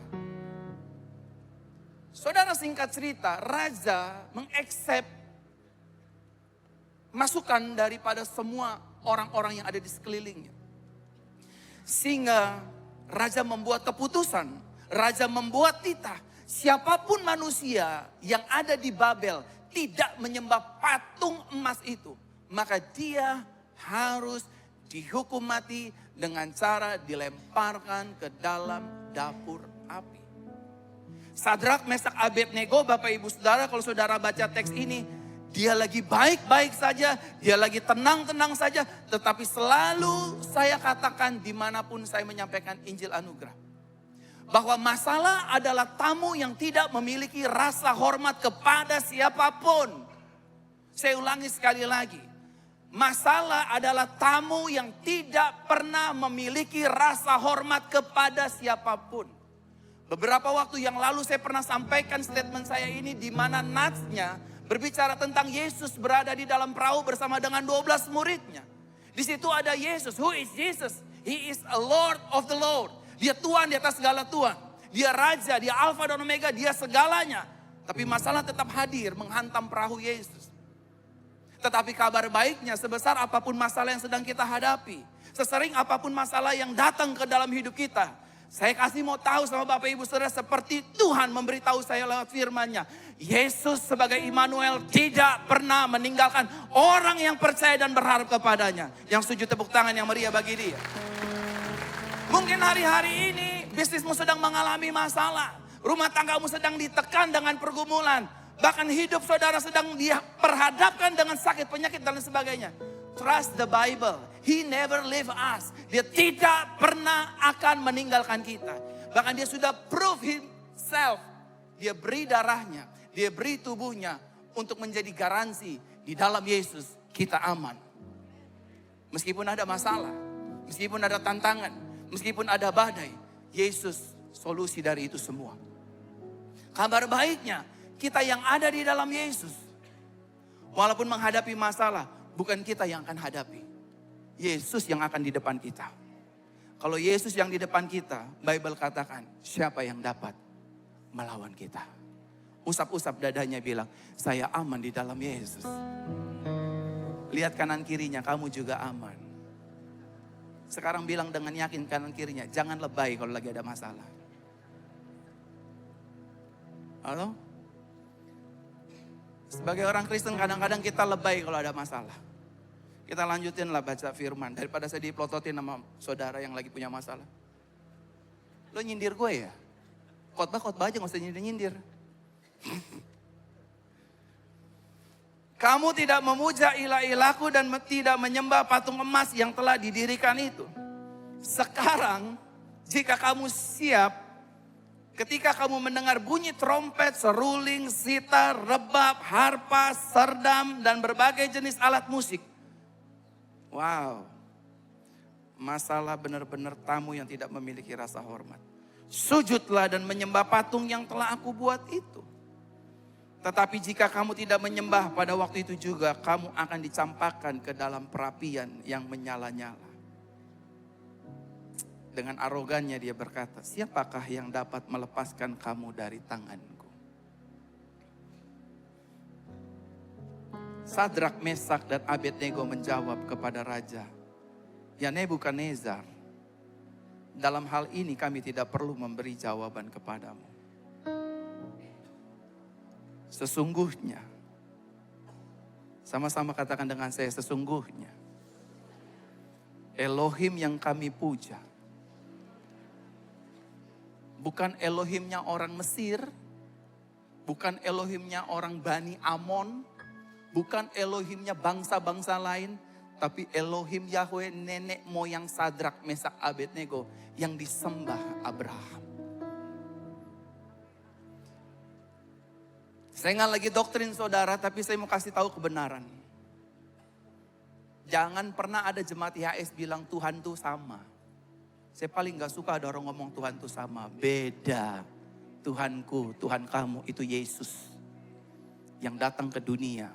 Saudara, singkat cerita, raja mengaccept masukan daripada semua orang-orang yang ada di sekelilingnya. Sehingga raja membuat keputusan, raja membuat titah, siapapun manusia yang ada di Babel tidak menyembah patung emas itu, maka dia harus dihukum mati dengan cara dilemparkan ke dalam dapur api. Sadrak, Mesak, Abednego, Bapak Ibu Saudara, kalau saudara baca teks ini, dia lagi baik-baik saja, dia lagi tenang-tenang saja. Tetapi selalu saya katakan dimanapun saya menyampaikan Injil anugerah, bahwa masalah adalah tamu yang tidak memiliki rasa hormat kepada siapapun. Saya ulangi sekali lagi. Masalah adalah tamu yang tidak pernah memiliki rasa hormat kepada siapapun. Beberapa waktu yang lalu saya pernah sampaikan statement saya ini, di mana natsnya berbicara tentang Yesus berada di dalam perahu bersama dengan 12 muridnya. Di situ ada Yesus. Who is Jesus? He is a Lord of the Lord. Dia Tuhan di atas segala Tuhan. Dia Raja, dia Alfa dan Omega, dia segalanya. Tapi masalah tetap hadir menghantam perahu Yesus. Tetapi kabar baiknya, sebesar apapun masalah yang sedang kita hadapi, sesering apapun masalah yang datang ke dalam hidup kita, saya kasih mau tahu sama Bapak Ibu Saudara, seperti Tuhan memberitahu saya lewat firman-Nya. Yesus sebagai Immanuel tidak pernah meninggalkan orang yang percaya dan berharap kepadanya. Yang setuju tepuk tangan yang meriah bagi dia. Mungkin hari-hari ini bisnismu sedang mengalami masalah. Rumah tanggamu sedang ditekan dengan pergumulan. Bahkan hidup saudara sedang diperhadapkan dengan sakit, penyakit dan sebagainya. Trust the Bible. He never leave us. Dia tidak pernah akan meninggalkan kita. Bahkan dia sudah prove himself. Dia beri darahnya, dia beri tubuhnya untuk menjadi garansi di dalam Yesus kita aman. Meskipun ada masalah, meskipun ada tantangan, meskipun ada badai, Yesus solusi dari itu semua. Kabar baiknya, kita yang ada di dalam Yesus, walaupun menghadapi masalah, bukan kita yang akan hadapi. Yesus yang akan di depan kita. Kalau Yesus yang di depan kita, Bible katakan, siapa yang dapat melawan kita? Usap-usap dadanya bilang, saya aman di dalam Yesus. Lihat kanan kirinya, kamu juga aman. Sekarang bilang dengan yakin kanan kirinya, jangan lebay kalau lagi ada masalah. Halo? Sebagai orang Kristen kadang-kadang kita lebay kalau ada masalah. Kita lanjutinlah baca firman. Daripada saya diplototin sama saudara yang lagi punya masalah. Lo nyindir gue ya? Khotbah aja, gak usah nyindir-nyindir. Kamu tidak memuja ilah-ilahku dan tidak menyembah patung emas yang telah didirikan itu. Sekarang jika kamu siap, ketika kamu mendengar bunyi trompet, seruling, sitar, rebab, harpa, serdam, dan berbagai jenis alat musik. Wow, masalah benar-benar tamu yang tidak memiliki rasa hormat. Sujudlah dan menyembah patung yang telah aku buat itu. Tetapi jika kamu tidak menyembah, pada waktu itu juga kamu akan dicampakkan ke dalam perapian yang menyala-nyala. Dengan arogannya dia berkata, siapakah yang dapat melepaskan kamu dari tanganku? Sadrak, Mesak, dan Abednego menjawab kepada raja, ya Nebukadnezar, dalam hal ini kami tidak perlu memberi jawaban kepadamu. Sesungguhnya, sama-sama katakan dengan saya, sesungguhnya Elohim yang kami puja bukan Elohimnya orang Mesir, bukan Elohimnya orang Bani Amon, bukan Elohimnya bangsa-bangsa lain, tapi Elohim Yahweh nenek moyang Sadrak, Mesak, Abednego yang disembah Abraham. Saya nggak lagi doktrin saudara, tapi saya mau kasih tahu kebenaran. Jangan pernah ada jemaat IHS bilang Tuhan tuh sama. Saya paling gak suka ada orang ngomong Tuhan tuh sama. Beda. Tuhanku, Tuhan kamu itu Yesus. Yang datang ke dunia.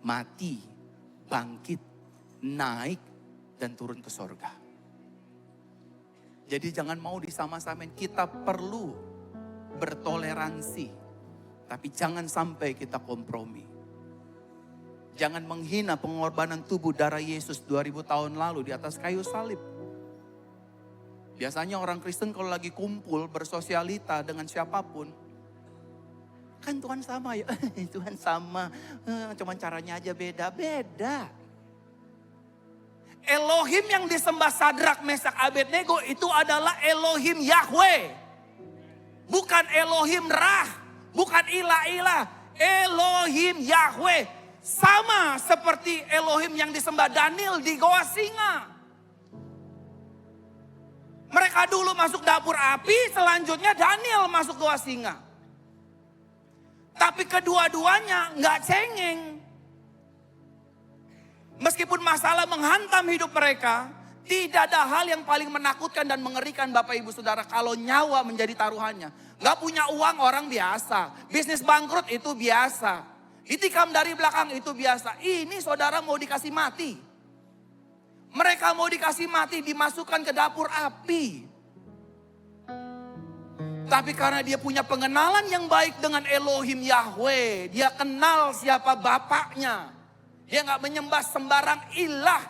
Mati, bangkit, naik, dan turun ke sorga. Jadi jangan mau disama-samain. Kita perlu bertoleransi. Tapi jangan sampai kita kompromi. Jangan menghina pengorbanan tubuh darah Yesus 2000 tahun lalu di atas kayu salib. Biasanya orang Kristen kalau lagi kumpul bersosialita dengan siapapun, kan Tuhan sama ya, Tuhan sama, cuman caranya aja beda. Elohim yang disembah Sadrak, Mesak, Abednego itu adalah Elohim Yahweh. Bukan Elohim Rah, bukan ilah-ilah. Elohim Yahweh. Sama seperti Elohim yang disembah Daniel di Goa Singa. Mereka dulu masuk dapur api, selanjutnya Daniel masuk Goa Singa. Tapi kedua-duanya nggak cengeng. Meskipun masalah menghantam hidup mereka, tidak ada hal yang paling menakutkan dan mengerikan Bapak Ibu Saudara kalau nyawa menjadi taruhannya. Gak punya uang orang biasa, bisnis bangkrut itu biasa, ditikam dari belakang itu biasa. Ini saudara mau dikasih mati. Mereka mau dikasih mati, dimasukkan ke dapur api. Tapi karena dia punya pengenalan yang baik dengan Elohim Yahweh, dia kenal siapa bapaknya. Dia gak menyembah sembarang ilah.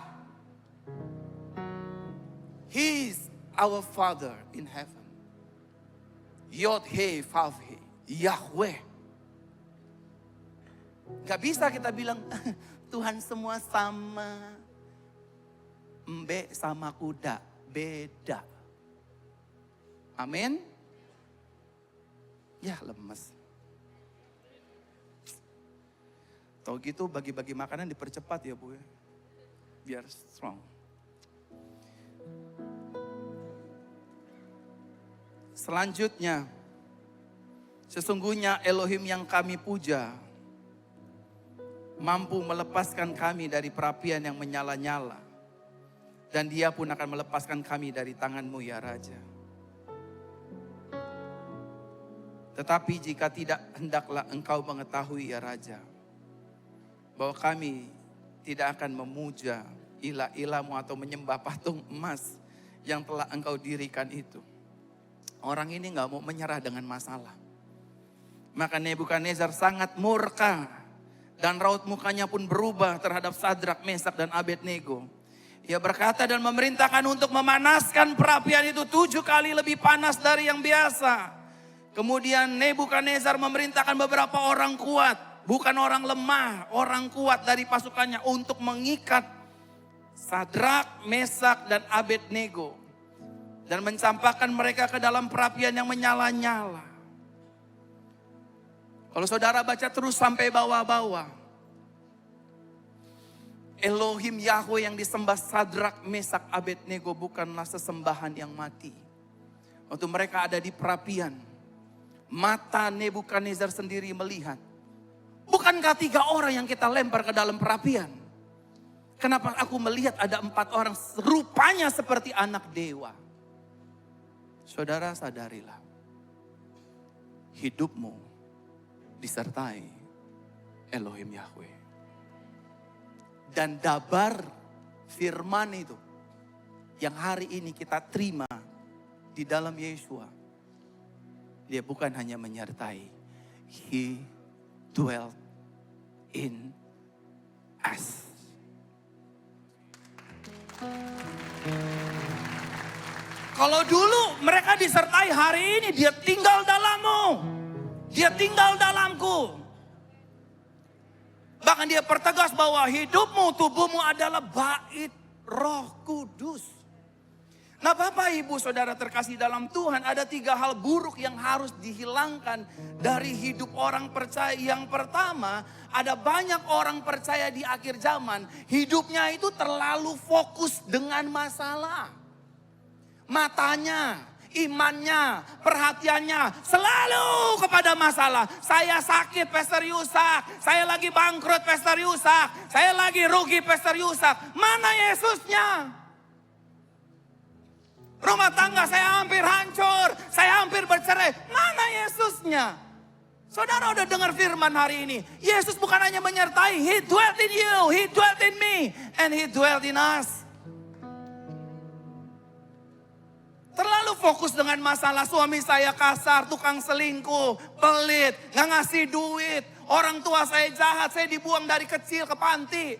He's our Father in heaven. Yod-He, Vav-He, Yahweh. Gak bisa kita bilang, Tuhan semua sama. Mbe sama kuda, beda. Amin. Ya lemes. Tahu gitu bagi-bagi makanan dipercepat ya Bu ya. Biar strong. Selanjutnya, sesungguhnya Elohim yang kami puja mampu melepaskan kami dari perapian yang menyala-nyala. Dan dia pun akan melepaskan kami dari tangan-Mu ya Raja. Tetapi jika tidak, hendaklah Engkau mengetahui ya Raja, bahwa kami tidak akan memuja ilah-ilah-Mu atau menyembah patung emas yang telah Engkau dirikan itu. Orang ini gak mau menyerah dengan masalah. Maka Nebukadnezar sangat murka. Dan raut mukanya pun berubah terhadap Sadrak, Mesak dan Abednego. Ia berkata dan memerintahkan untuk memanaskan perapian itu 7 kali lebih panas dari yang biasa. Kemudian Nebukadnezar memerintahkan beberapa orang kuat, bukan orang lemah, orang kuat dari pasukannya untuk mengikat Sadrak, Mesak dan Abednego. Dan mencampakkan mereka ke dalam perapian yang menyala-nyala. Kalau saudara baca terus sampai bawah-bawah. Elohim Yahweh yang disembah Sadrak, Mesak, Abednego bukanlah sesembahan yang mati. Waktu mereka ada di perapian, mata Nebukadnezar sendiri melihat. Bukankah 3 orang yang kita lempar ke dalam perapian? Kenapa aku melihat ada 4 orang rupanya seperti anak dewa? Saudara sadarilah, hidupmu disertai Elohim Yahweh. Dan dabar firman itu yang hari ini kita terima di dalam Yesua, dia bukan hanya menyertai, He dwelt in us. Kalau dulu mereka disertai, hari ini dia tinggal dalammu. Dia tinggal dalamku. Bahkan dia pertegas bahwa hidupmu, tubuhmu adalah bait Roh Kudus. Nah Bapak Ibu Saudara terkasih dalam Tuhan, ada 3 hal buruk yang harus dihilangkan dari hidup orang percaya. Yang pertama, ada banyak orang percaya di akhir zaman, hidupnya itu terlalu fokus dengan masalah. Matanya, imannya, perhatiannya selalu kepada masalah. Saya sakit, Pastor Yusak. Saya lagi bangkrut, Pastor Yusak. Saya lagi rugi, Pastor Yusak. Mana Yesusnya? Rumah tangga saya hampir hancur. Saya hampir bercerai. Mana Yesusnya? Saudara udah dengar firman hari ini. Yesus bukan hanya menyertai. He dwelt in you, He dwelt in me, and He dwelt in us. Terlalu fokus dengan masalah suami saya kasar, tukang selingkuh, pelit, gak ngasih duit. Orang tua saya jahat, saya dibuang dari kecil ke panti.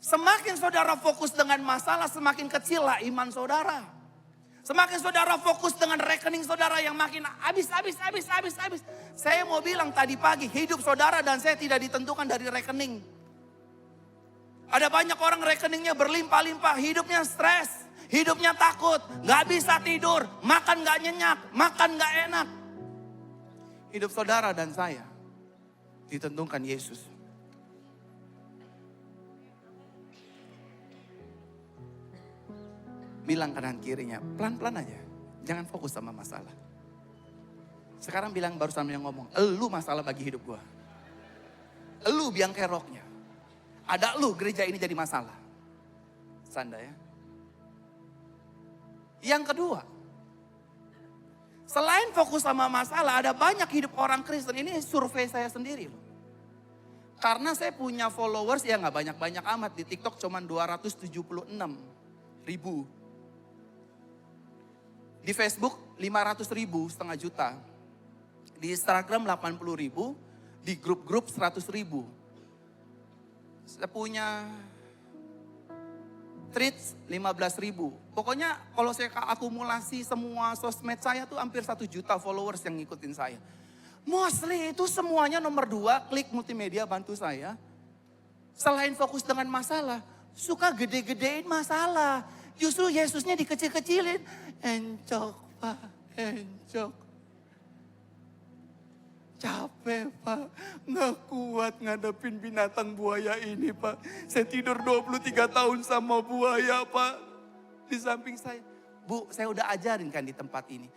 Semakin saudara fokus dengan masalah, semakin kecillah iman saudara. Semakin saudara fokus dengan rekening saudara yang makin habis. Saya mau bilang tadi pagi, hidup saudara dan saya tidak ditentukan dari rekening. Ada banyak orang rekeningnya berlimpah-limpah, hidupnya stres, hidupnya takut, gak bisa tidur, makan gak nyenyak, makan gak enak. Hidup saudara dan saya ditentukan Yesus. Bilang kanan kirinya, pelan-pelan aja. Jangan fokus sama masalah. Sekarang bilang baru sama yang ngomong, elu masalah bagi hidup gua. Elu biang keroknya. Ada lu gereja ini jadi masalah. Sanda ya. Yang kedua, selain fokus sama masalah, ada banyak hidup orang Kristen. Ini survei saya sendiri loh. Karena saya punya followers ya gak banyak-banyak amat. Di TikTok cuma 276 ribu. Di Facebook 500 ribu, setengah juta. Di Instagram 80 ribu. Di grup-grup 100 ribu. Saya punya tweets 15 ribu. Pokoknya kalau saya akumulasi semua sosmed saya tuh hampir 1 juta followers yang ngikutin saya. Mostly itu semuanya nomor 2, klik multimedia bantu saya. Selain fokus dengan masalah, suka gede-gedein masalah. Justru Yesusnya dikecil-kecilin. Encok Pak, encok. Capek Pak, gak kuat ngadepin binatang buaya ini Pak. Saya tidur 23 tahun sama buaya Pak. Di samping saya. Bu, saya udah ajarin kan di tempat ini.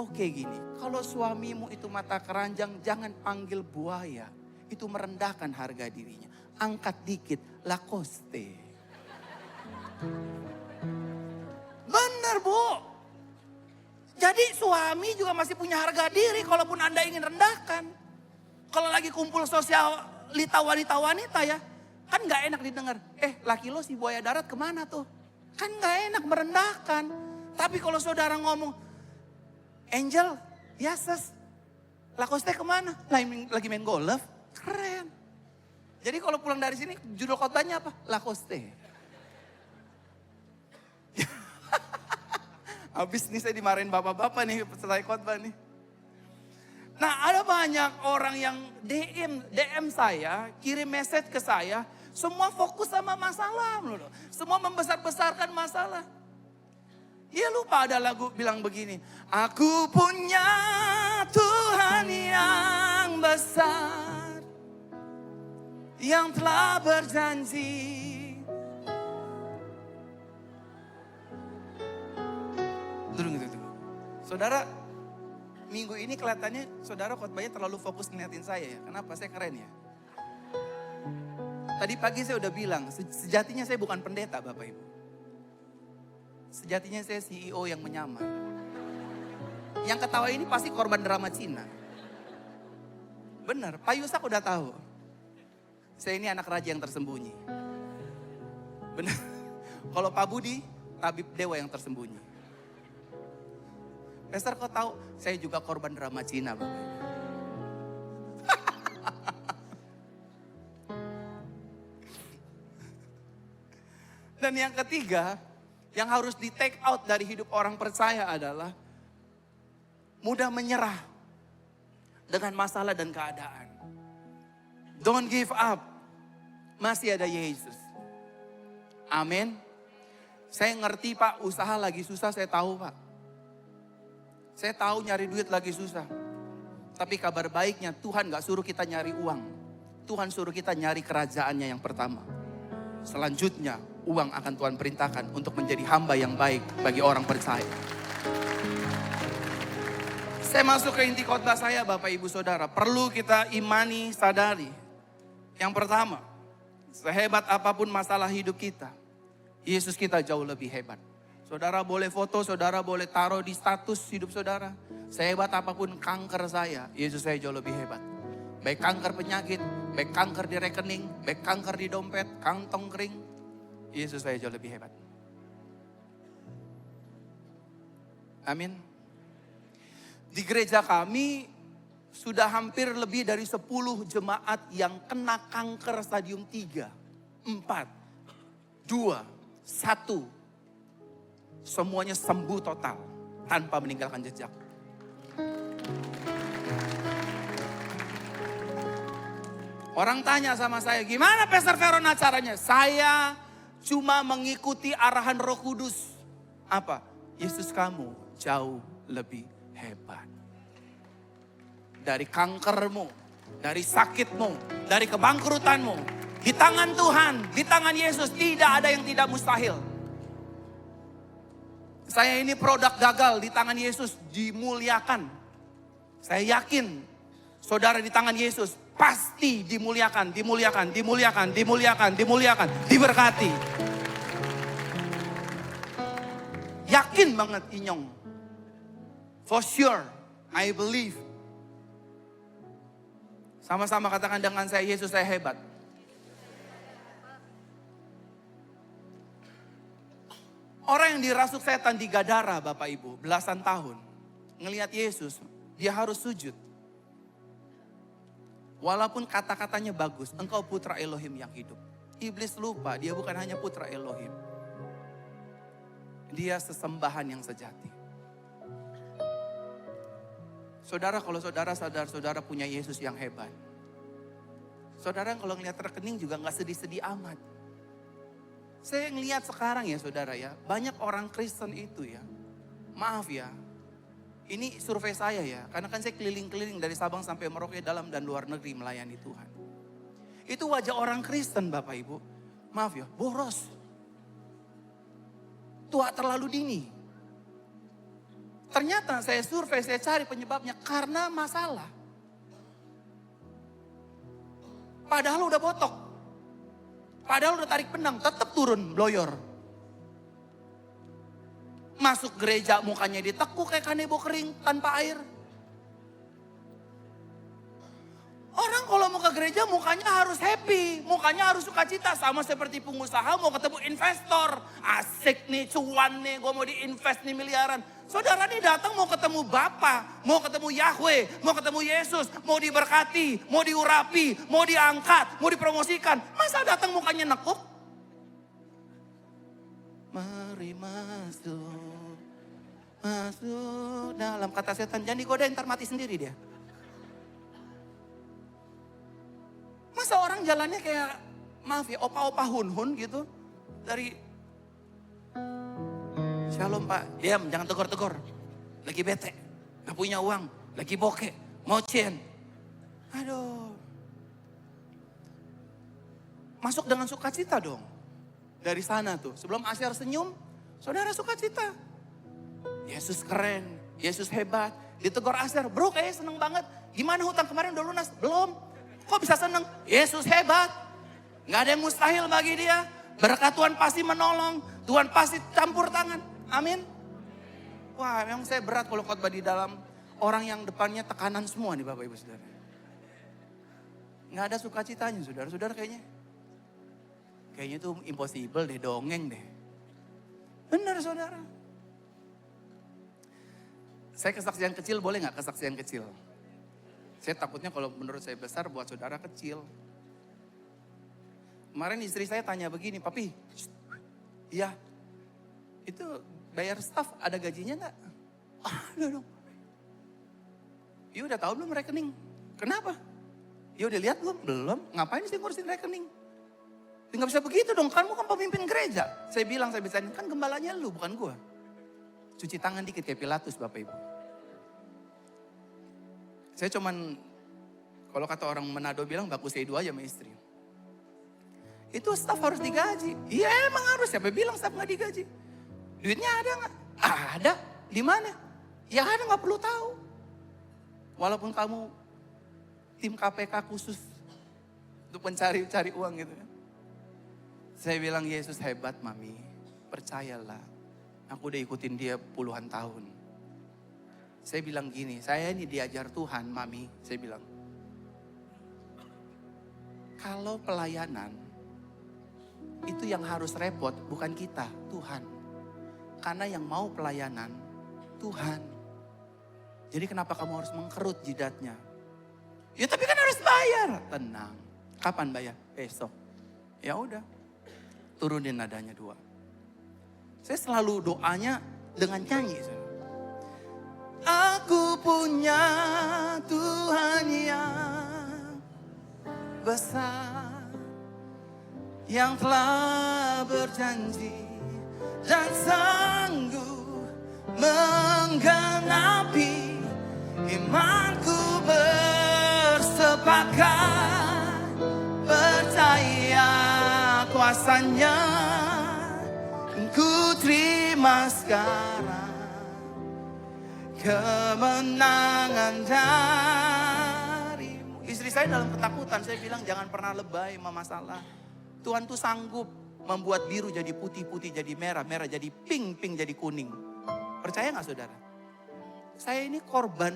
Oke gini, kalau suamimu itu mata keranjang, jangan panggil buaya. Itu merendahkan harga dirinya. Angkat dikit, Lacoste. Bener Bu. Jadi suami juga masih punya harga diri kalaupun Anda ingin rendahkan. Kalau lagi kumpul sosialita wanita-wanita ya, kan gak enak didengar. Laki lo si buaya darat kemana tuh? Kan gak enak merendahkan. Tapi kalau saudara ngomong, Angel, yes, Lacoste kemana? Lagi main golf, keren. Jadi kalau pulang dari sini judul khotbahnya apa? Lacoste. Habis nih saya dimarahin bapak-bapak nih setelah khotbah nih. Nah ada banyak orang yang DM saya, kirim message ke saya. Semua fokus sama masalah. Semua membesar-besarkan masalah. Ya lupa ada lagu bilang begini. Aku punya Tuhan yang besar, yang telah berjanji. Tunggu. Saudara, minggu ini kelihatannya saudara khotbahnya terlalu fokus ngeliatin saya ya. Kenapa? Saya keren ya. Tadi pagi saya udah bilang, sejatinya saya bukan pendeta Bapak Ibu. Sejatinya saya CEO yang menyamar. Yang ketawa ini pasti korban drama Cina. Benar, Pak Yusak udah tahu. Saya ini anak raja yang tersembunyi. Benar. Kalau Pak Budi, tabib dewa yang tersembunyi. Pastor kau tahu, saya juga korban drama Cina Bapak Ibu. Dan yang ketiga, yang harus di take out dari hidup orang percaya adalah mudah menyerah dengan masalah dan keadaan. Don't give up. Masih ada Yesus. Amin. Saya ngerti Pak, usaha lagi susah, saya tahu Pak. Saya tahu nyari duit lagi susah. Tapi kabar baiknya Tuhan gak suruh kita nyari uang. Tuhan suruh kita nyari kerajaannya yang pertama. Selanjutnya uang akan Tuhan perintahkan untuk menjadi hamba yang baik bagi orang percaya. Saya masuk ke inti khotbah saya Bapak Ibu Saudara. Perlu kita imani, sadari. Yang pertama, sehebat apapun masalah hidup kita, Yesus kita jauh lebih hebat. Saudara boleh foto, saudara boleh taruh di status hidup saudara. Sehebat apapun kanker saya, Yesus saya jauh lebih hebat. Baik kanker penyakit, baik kanker di rekening, baik kanker di dompet, kantong kering. Yesus saya jauh lebih hebat. Amin. Di gereja kami sudah hampir lebih dari 10 jemaat yang kena kanker stadium 3, 4, 2, 1. Semuanya sembuh total tanpa meninggalkan jejak. Orang tanya sama saya, gimana Pastor Veron acaranya? Saya cuma mengikuti arahan Roh Kudus. Apa? Yesus kamu jauh lebih hebat. Dari kankermu, dari sakitmu, dari kebangkrutanmu. Di tangan Tuhan, di tangan Yesus tidak ada yang tidak mustahil. Saya ini produk gagal, di tangan Yesus dimuliakan. Saya yakin saudara di tangan Yesus pasti dimuliakan, dimuliakan, dimuliakan, dimuliakan, dimuliakan, diberkati. Yakin banget Inyong. For sure, I believe. Sama-sama katakan dengan saya, Yesus saya hebat. Orang yang dirasuk setan di Gadara, Bapak Ibu, belasan tahun. Ngelihat Yesus, dia harus sujud. Walaupun kata-katanya bagus, engkau putra Elohim yang hidup. Iblis lupa, dia bukan hanya putra Elohim. Dia sesembahan yang sejati. Saudara, kalau saudara sadar saudara punya Yesus yang hebat. Saudara kalau ngelihat rekening juga gak sedih-sedih amat. Saya ngelihat sekarang ya saudara ya, banyak orang Kristen itu ya. Maaf ya, ini survei saya ya, karena kan saya keliling-keliling dari Sabang sampai Merauke, dalam dan luar negeri melayani Tuhan. Itu wajah orang Kristen Bapak Ibu, maaf ya, boros. Tua terlalu dini. Ternyata saya survei, saya cari penyebabnya karena masalah. Padahal udah botok. Padahal udah tarik benang, tetap turun bloyor. Masuk gereja mukanya ditekuk kayak kanebo kering tanpa air. Orang kalau mau ke gereja mukanya harus happy, mukanya harus sukacita. Sama seperti pengusaha mau ketemu investor. Asik nih, cuan nih, gue mau diinvest nih miliaran. Saudara nih datang mau ketemu Bapa, mau ketemu Yahweh, mau ketemu Yesus, mau diberkati, mau diurapi, mau diangkat, mau dipromosikan. Masa datang mukanya nekuk? Mari masuk, masuk dalam kata setan. Jangan digodain, ntar mati sendiri dia. Masa orang jalannya kayak, maaf ya, opa-opa hun-hun gitu. Dari, shalom Pak, diam, jangan tegur-tegur. Lagi bete, gak punya uang, lagi bokeh, mau cien. Aduh. Masuk dengan sukacita dong. Dari sana tuh, sebelum Asyar senyum, saudara sukacita. Yesus keren, Yesus hebat. Ditegur Asyar, bro kayaknya seneng banget. Gimana hutang kemarin udah lunas? Belum. Kok bisa seneng? Yesus hebat. Gak ada yang mustahil bagi dia. Berkat Tuhan pasti menolong. Tuhan pasti campur tangan. Amin. Wah, memang saya berat kalau khotbah di dalam orang yang depannya tekanan semua nih Bapak Ibu Saudara. Gak ada sukacitanya saudara-saudara kayaknya. Kayaknya itu impossible deh, dongeng deh. Benar saudara. Saya kesaksian kecil, boleh gak kesaksian kecil? Saya takutnya kalau menurut saya besar buat saudara kecil. Kemarin istri saya tanya begini, Papi, iya, itu bayar staff ada gajinya gak? Ada dong. Ya udah tahu belum rekening? Kenapa? Ya udah lihat belum? Belum. Ngapain sih ngurusin rekening? Nggak bisa begitu dong, kamu kan pemimpin gereja. Saya bilang, saya bisa, kan gembalanya lu, bukan gua. Cuci tangan dikit kayak Pilatus Bapak Ibu. Saya cuman, kalau kata orang Manado bilang, baku seidu aja sama istri. Itu staf harus digaji. Iya emang harus, siapa bilang staf gak digaji? Duitnya ada gak? Ada. Di mana? Ya ada, gak perlu tahu. Walaupun kamu tim KPK khusus untuk mencari uang gitu kan. Saya bilang, Yesus hebat Mami, percayalah. Aku udah ikutin dia puluhan tahun. Saya bilang gini, saya ini diajar Tuhan Mami, saya bilang. Kalau pelayanan, itu yang harus repot bukan kita, Tuhan. Karena yang mau pelayanan, Tuhan. Jadi kenapa kamu harus mengkerut jidatnya? Ya tapi kan harus bayar. Tenang, kapan bayar? Besok. Ya udah. Turunin nadanya 2. Saya selalu doanya dengan nyanyi. Aku punya Tuhan yang besar yang telah berjanji dan sanggup menggenapi. Imanku bersepakat percaya kuasanya, ku terima sekarang kemenangan darimu. Istri saya dalam ketakutan, saya bilang jangan pernah lebay sama masalah. Tuhan tuh sanggup membuat biru jadi putih, putih jadi merah, merah jadi pink, pink jadi kuning. Percaya gak saudara? Saya ini korban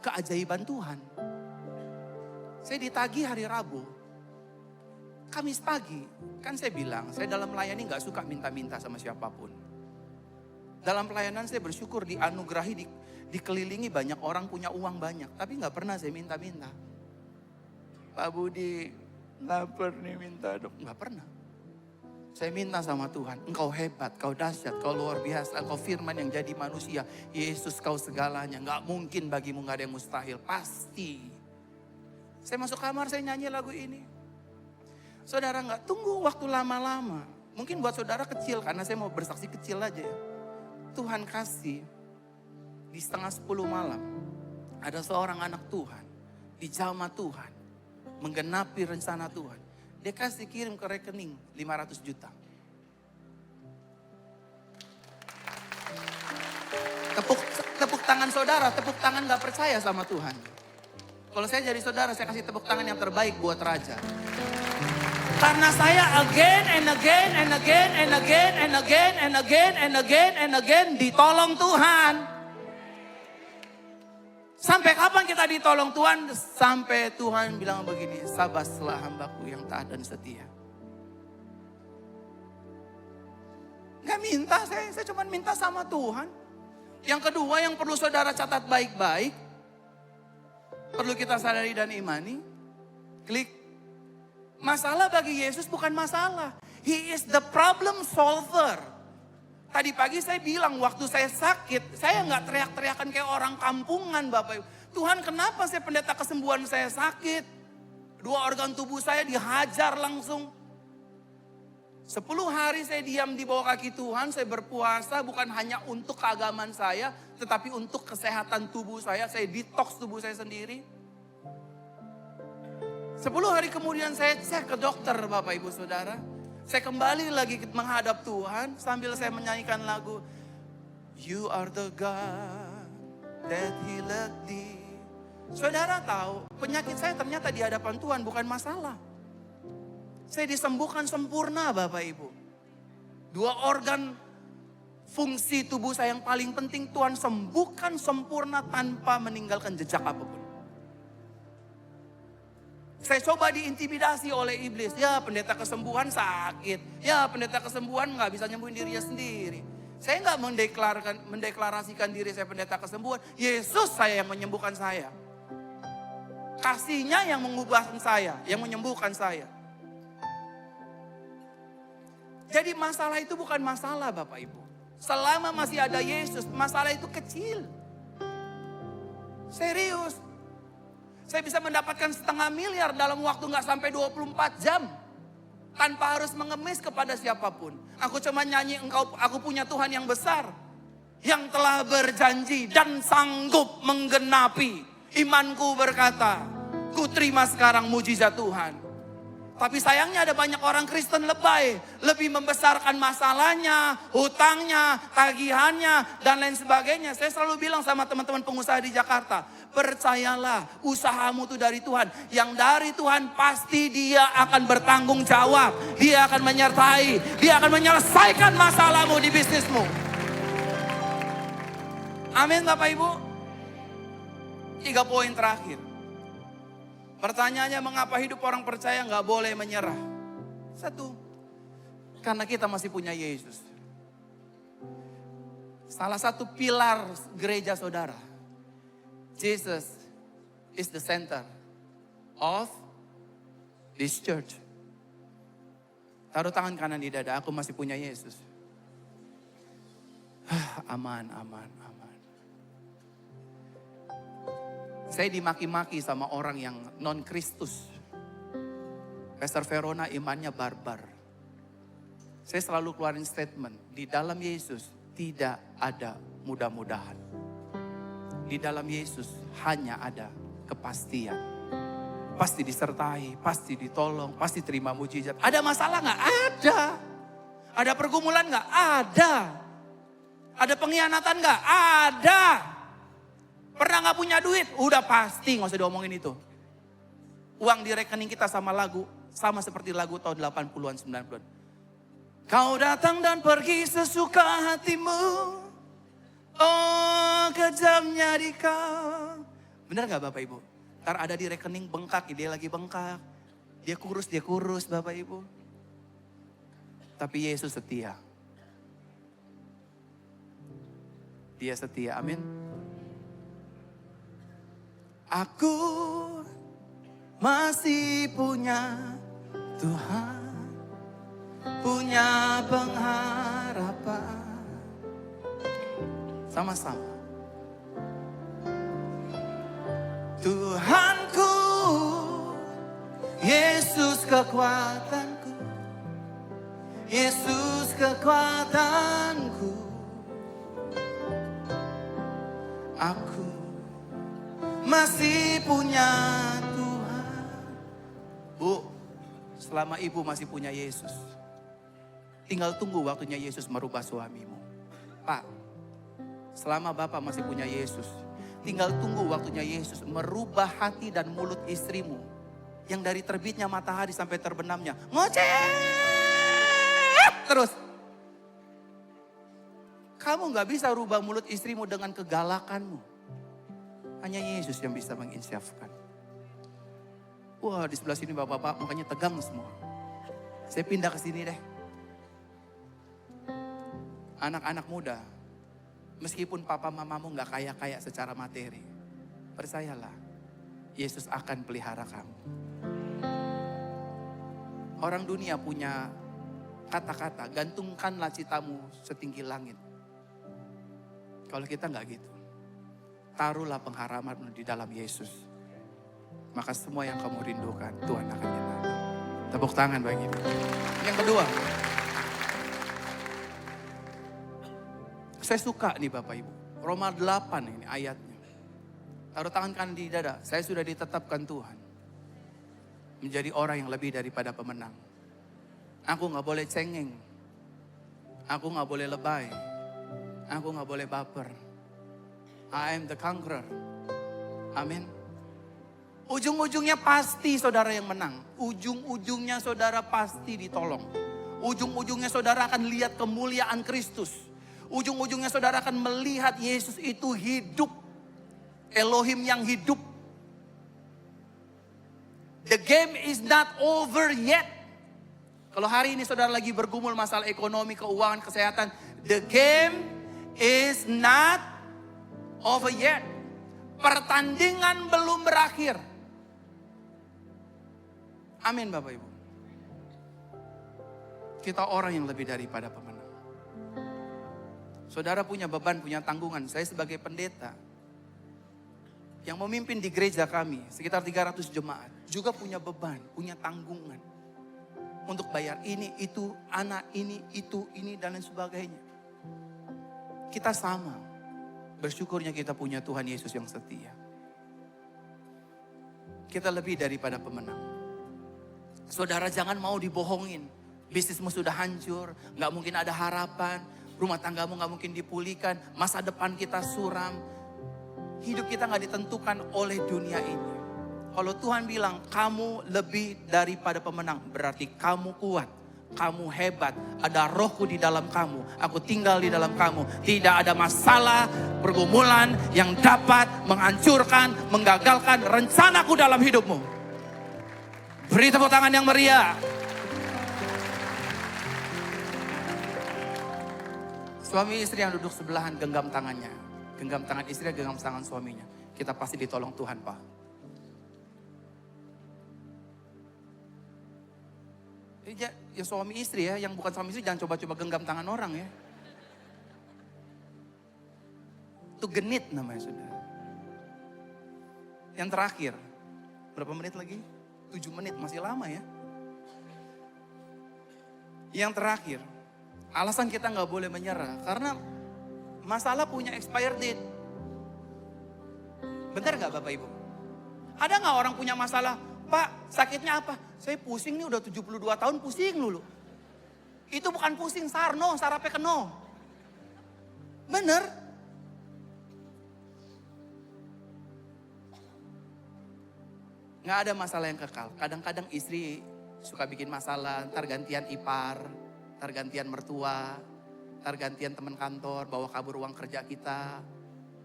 keajaiban Tuhan. Saya ditagih hari Rabu. Kamis pagi, kan saya bilang, saya dalam melayani gak suka minta-minta sama siapapun. Dalam pelayanan saya bersyukur dianugerahi, dikelilingi banyak orang punya uang banyak. Tapi gak pernah saya minta-minta. Pak Budi, lapar nih minta dong. Gak pernah. Saya minta sama Tuhan, Engkau hebat, Kau dahsyat, Kau luar biasa, Kau firman yang jadi manusia. Yesus Kau segalanya, gak mungkin bagimu gak ada yang mustahil, pasti. Saya masuk kamar, saya nyanyi lagu ini. Saudara gak tunggu waktu lama-lama. Mungkin buat saudara kecil, karena saya mau bersaksi kecil aja ya. Tuhan kasih, di 9:30 malam, ada seorang anak Tuhan, di jamaah Tuhan, menggenapi rencana Tuhan. Dia kasih kirim ke rekening 500 juta. Tepuk tangan saudara, tepuk tangan gak percaya sama Tuhan. Kalau saya jadi saudara, saya kasih tepuk tangan yang terbaik buat raja. Karena saya again and again and again and again and again and again and again and again ditolong Tuhan. Sampai kapan kita ditolong Tuhan? Sampai Tuhan bilang begini, sabaslah hambaku yang taat dan setia. Gak minta saya cuma minta sama Tuhan. Yang kedua yang perlu saudara catat baik-baik, perlu kita sadari dan imani, klik. Masalah bagi Yesus bukan masalah. He is the problem solver. Tadi pagi saya bilang waktu saya sakit, saya nggak teriak-teriakan kayak orang kampungan Bapak Ibu. Tuhan kenapa saya pendeta kesembuhan saya sakit? 2 organ tubuh saya dihajar langsung. 10 hari saya diam di bawah kaki Tuhan, saya berpuasa bukan hanya untuk keagamaan saya, tetapi untuk kesehatan tubuh saya detox tubuh saya sendiri. 10 hari kemudian saya cek ke dokter Bapak Ibu Saudara. Saya kembali lagi menghadap Tuhan sambil saya menyanyikan lagu You are the God that healed thee. Saudara tahu penyakit saya ternyata di hadapan Tuhan bukan masalah. Saya disembuhkan sempurna Bapak Ibu. 2 organ fungsi tubuh saya yang paling penting Tuhan sembuhkan sempurna tanpa meninggalkan jejak apapun. Saya coba diintimidasi oleh iblis. Ya pendeta kesembuhan sakit. Ya pendeta kesembuhan gak bisa nyembuhin dirinya sendiri. Saya gak mendeklarasikan diri saya pendeta kesembuhan. Yesus saya yang menyembuhkan saya. Kasihnya yang mengubahkan saya. Yang menyembuhkan saya. Jadi masalah itu bukan masalah Bapak Ibu. Selama masih ada Yesus, masalah itu kecil. Serius. Saya bisa mendapatkan 500 miliar dalam waktu gak sampai 24 jam. Tanpa harus mengemis kepada siapapun. Aku cuma nyanyi, aku punya Tuhan yang besar. Yang telah berjanji dan sanggup menggenapi. Imanku berkata, ku terima sekarang mujizat Tuhan. Tapi sayangnya ada banyak orang Kristen lebay. Lebih membesarkan masalahnya, hutangnya, tagihannya, dan lain sebagainya. Saya selalu bilang sama teman-teman pengusaha di Jakarta. Percayalah usahamu itu dari Tuhan. Yang dari Tuhan pasti dia akan bertanggung jawab. Dia akan menyertai. Dia akan menyelesaikan masalahmu di bisnismu. Amin Bapak Ibu. 3 poin terakhir. Pertanyaannya mengapa hidup orang percaya gak boleh menyerah? 1, karena kita masih punya Yesus. Salah satu pilar gereja saudara. Jesus is the center of this church. Taruh tangan kanan di dada, aku masih punya Yesus. Aman. Saya dimaki-maki sama orang yang non-Kristus. Pastor Verona imannya barbar. Saya selalu keluarin statement, di dalam Yesus tidak ada mudah-mudahan. Di dalam Yesus hanya ada kepastian. Pasti disertai, pasti ditolong, pasti terima mujizat. Ada masalah nggak? Ada. Ada pergumulan nggak? Ada. Ada pengkhianatan nggak? Ada. Pernah nggak punya duit? Udah pasti, nggak usah diomongin itu. Uang di rekening kita sama lagu, sama seperti lagu tahun 80-an, 90-an. Kau datang dan pergi sesuka hatimu. Oh, kejamnya di kau. Benar nggak Bapak Ibu? Ntar ada di rekening bengkak, dia lagi bengkak. Dia kurus Bapak Ibu. Tapi Yesus setia. Dia setia, amin. Aku masih punya Tuhan, punya pengharapan. Sama-sama. Tuhanku, Yesus kekuatanku, Yesus kekuatanku. Aku masih punya Tuhan. Bu, selama ibu masih punya Yesus, tinggal tunggu waktunya Yesus merubah suamimu. Pak, selama Bapak masih punya Yesus, tinggal tunggu waktunya Yesus merubah hati dan mulut istrimu. Yang dari terbitnya matahari sampai terbenamnya ngoceh terus. Kamu gak bisa rubah mulut istrimu dengan kegalakanmu. Hanya Yesus yang bisa menginsyafkan. Wah, di sebelah sini bapak-bapak mukanya tegang semua. Saya pindah ke sini deh. Anak-anak muda, meskipun papa mamamu gak kaya-kaya secara materi, percayalah, Yesus akan pelihara kamu. Orang dunia punya kata-kata, gantungkanlah citamu setinggi langit. Kalau kita nggak gitu, taruhlah pengharapanmu di dalam Yesus. Maka semua yang kamu rindukan, Tuhan akan genapi. Tepuk tangan bagi itu. Yang kedua, saya suka nih Bapak Ibu. Roma 8 ini ayatnya. Taruh tangan kanan di dada, saya sudah ditetapkan Tuhan menjadi orang yang lebih daripada pemenang. Aku nggak boleh cengeng. Aku nggak boleh lebay. Aku gak boleh baper. I am the conqueror. Amin. Ujung-ujungnya pasti saudara yang menang. Ujung-ujungnya saudara pasti ditolong. Ujung-ujungnya saudara akan lihat kemuliaan Kristus. Ujung-ujungnya saudara akan melihat Yesus itu hidup. Elohim yang hidup. The game is not over yet. Kalau hari ini saudara lagi bergumul masalah ekonomi, keuangan, kesehatan. The game is not over yet. Pertandingan belum berakhir. Amin Bapak Ibu. Kita orang yang lebih daripada pemenang. Saudara punya beban, punya tanggungan. Saya sebagai pendeta yang memimpin di gereja kami, sekitar 300 jemaat, juga punya beban, punya tanggungan. Untuk bayar ini, itu, anak ini, itu, ini, dan lain sebagainya. Kita sama. Bersyukurnya kita punya Tuhan Yesus yang setia. Kita lebih daripada pemenang. Saudara jangan mau dibohongin. Bisnismu sudah hancur, gak mungkin ada harapan. Rumah tanggamu gak mungkin dipulihkan. Masa depan kita suram. Hidup kita gak ditentukan oleh dunia ini. Kalau Tuhan bilang kamu lebih daripada pemenang, berarti kamu kuat. Kamu hebat, ada rohku di dalam kamu. Aku tinggal di dalam kamu. Tidak ada masalah, pergumulan yang dapat menghancurkan, menggagalkan rencanaku dalam hidupmu. Beri tepuk tangan yang meriah. Suami istri yang duduk sebelahan genggam tangannya. Genggam tangan istri, genggam tangan suaminya. Kita pasti ditolong Tuhan, Pak. Ya suami istri ya, yang bukan suami istri jangan coba-coba genggam tangan orang ya. Itu genit namanya saudara. Yang terakhir, berapa menit lagi? 7 menit, masih lama ya. Yang terakhir, alasan kita nggak boleh menyerah karena masalah punya expired date. Benar nggak Bapak Ibu? Ada nggak orang punya masalah, Pak sakitnya apa? Saya pusing nih udah 72 tahun pusing dulu. Itu bukan pusing, sarno, sarape keno. Bener. Nggak ada masalah yang kekal. Kadang-kadang istri suka bikin masalah, ntar gantian ipar, ntar gantian mertua, ntar gantian teman kantor, bawa kabur uang kerja kita,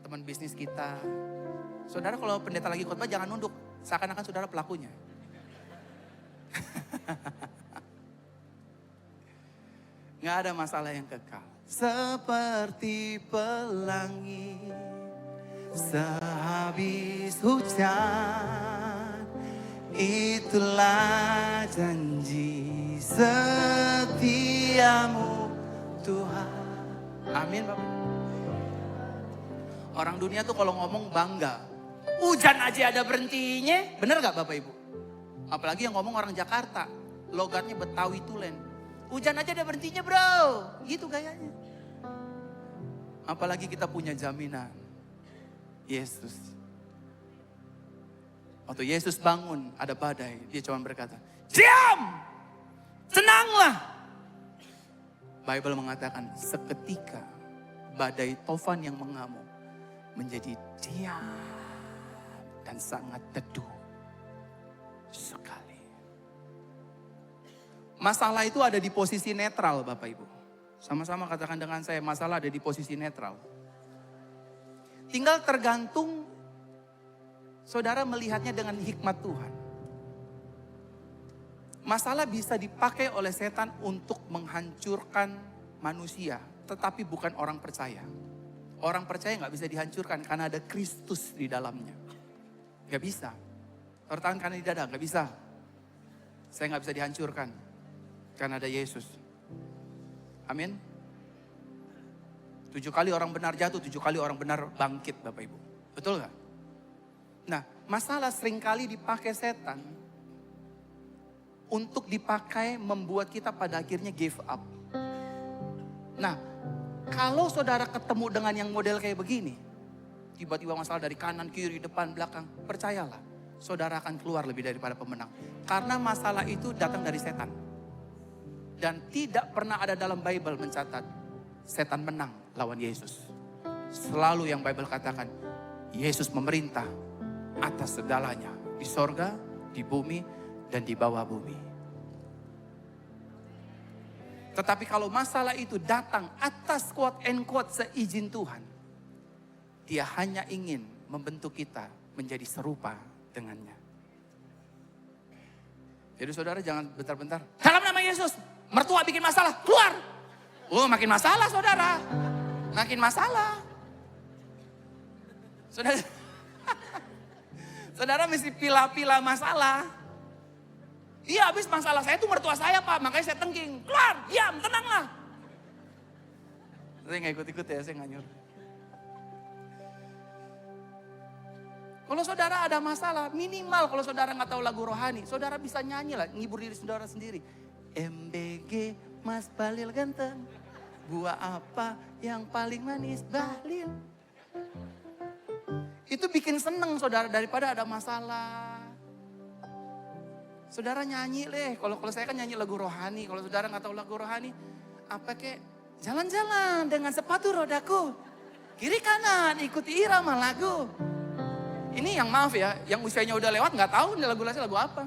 teman bisnis kita. Saudara kalau pendeta lagi khotbah jangan nunduk, seakan-akan saudara pelakunya. Nggak ada masalah yang kekal. Seperti pelangi sehabis hujan, itulah janji setiamu Tuhan. Amin Bapak. Orang dunia tuh kalau ngomong bangga. Hujan aja ada berhentinya. Bener gak Bapak Ibu? Apalagi yang ngomong orang Jakarta. Logatnya Betawi Tulen. Hujan aja ada berhentinya bro. Gitu gayanya. Apalagi kita punya jaminan. Yesus. Waktu Yesus bangun ada badai. Dia cuma berkata, diam! Tenanglah! Bible mengatakan seketika badai tofan yang mengamuk menjadi diam dan sangat teduh sekali. Masalah itu ada di posisi netral Bapak Ibu. Sama-sama katakan dengan saya, masalah ada di posisi netral. Tinggal tergantung saudara melihatnya dengan hikmat Tuhan. Masalah bisa dipakai oleh setan untuk menghancurkan manusia, tetapi bukan orang percaya. Orang percaya gak bisa dihancurkan karena ada Kristus di dalamnya. Gak bisa. Taruh tangan kanan di dada, gak bisa. Saya gak bisa dihancurkan karena ada Yesus. Amin. 7 kali orang benar jatuh, 7 kali orang benar bangkit Bapak Ibu. Betul gak? Nah, masalah seringkali dipakai setan untuk dipakai membuat kita pada akhirnya give up. Nah, kalau saudara ketemu dengan yang model kayak begini, tiba-tiba masalah dari kanan, kiri, depan, belakang, percayalah, saudara akan keluar lebih daripada pemenang. Karena masalah itu datang dari setan. Dan tidak pernah ada dalam Bible mencatat setan menang lawan Yesus. Selalu yang Bible katakan, Yesus memerintah atas segalanya. Di sorga, di bumi, dan di bawah bumi. Tetapi kalau masalah itu datang atas quote and quote seizin Tuhan, dia hanya ingin membentuk kita menjadi serupa dengannya. Jadi saudara jangan bentar-bentar, dalam nama Yesus, mertua bikin masalah, keluar. Oh makin masalah saudara, makin masalah. Saudara, saudara mesti pilah-pilah masalah. Iya habis masalah saya itu mertua saya Pak, makanya saya tengking. Keluar, diam, tenanglah. Saya gak ikut-ikut ya, saya gak nyuruh. Kalau saudara ada masalah, minimal kalau saudara gak tahu lagu rohani, saudara bisa nyanyi lah, ngibur diri saudara sendiri. MBG Mas Balil ganteng, buah apa yang paling manis Balil. Itu bikin seneng saudara daripada ada masalah. Saudara nyanyi deh, kalau saya kan nyanyi lagu rohani. Kalau saudara gak tahu lagu rohani, apa kek? Jalan-jalan dengan sepatu rodaku. Kiri kanan ikuti irama lagu. Ini yang maaf ya, yang usianya udah lewat gak tahu nih lagu apa.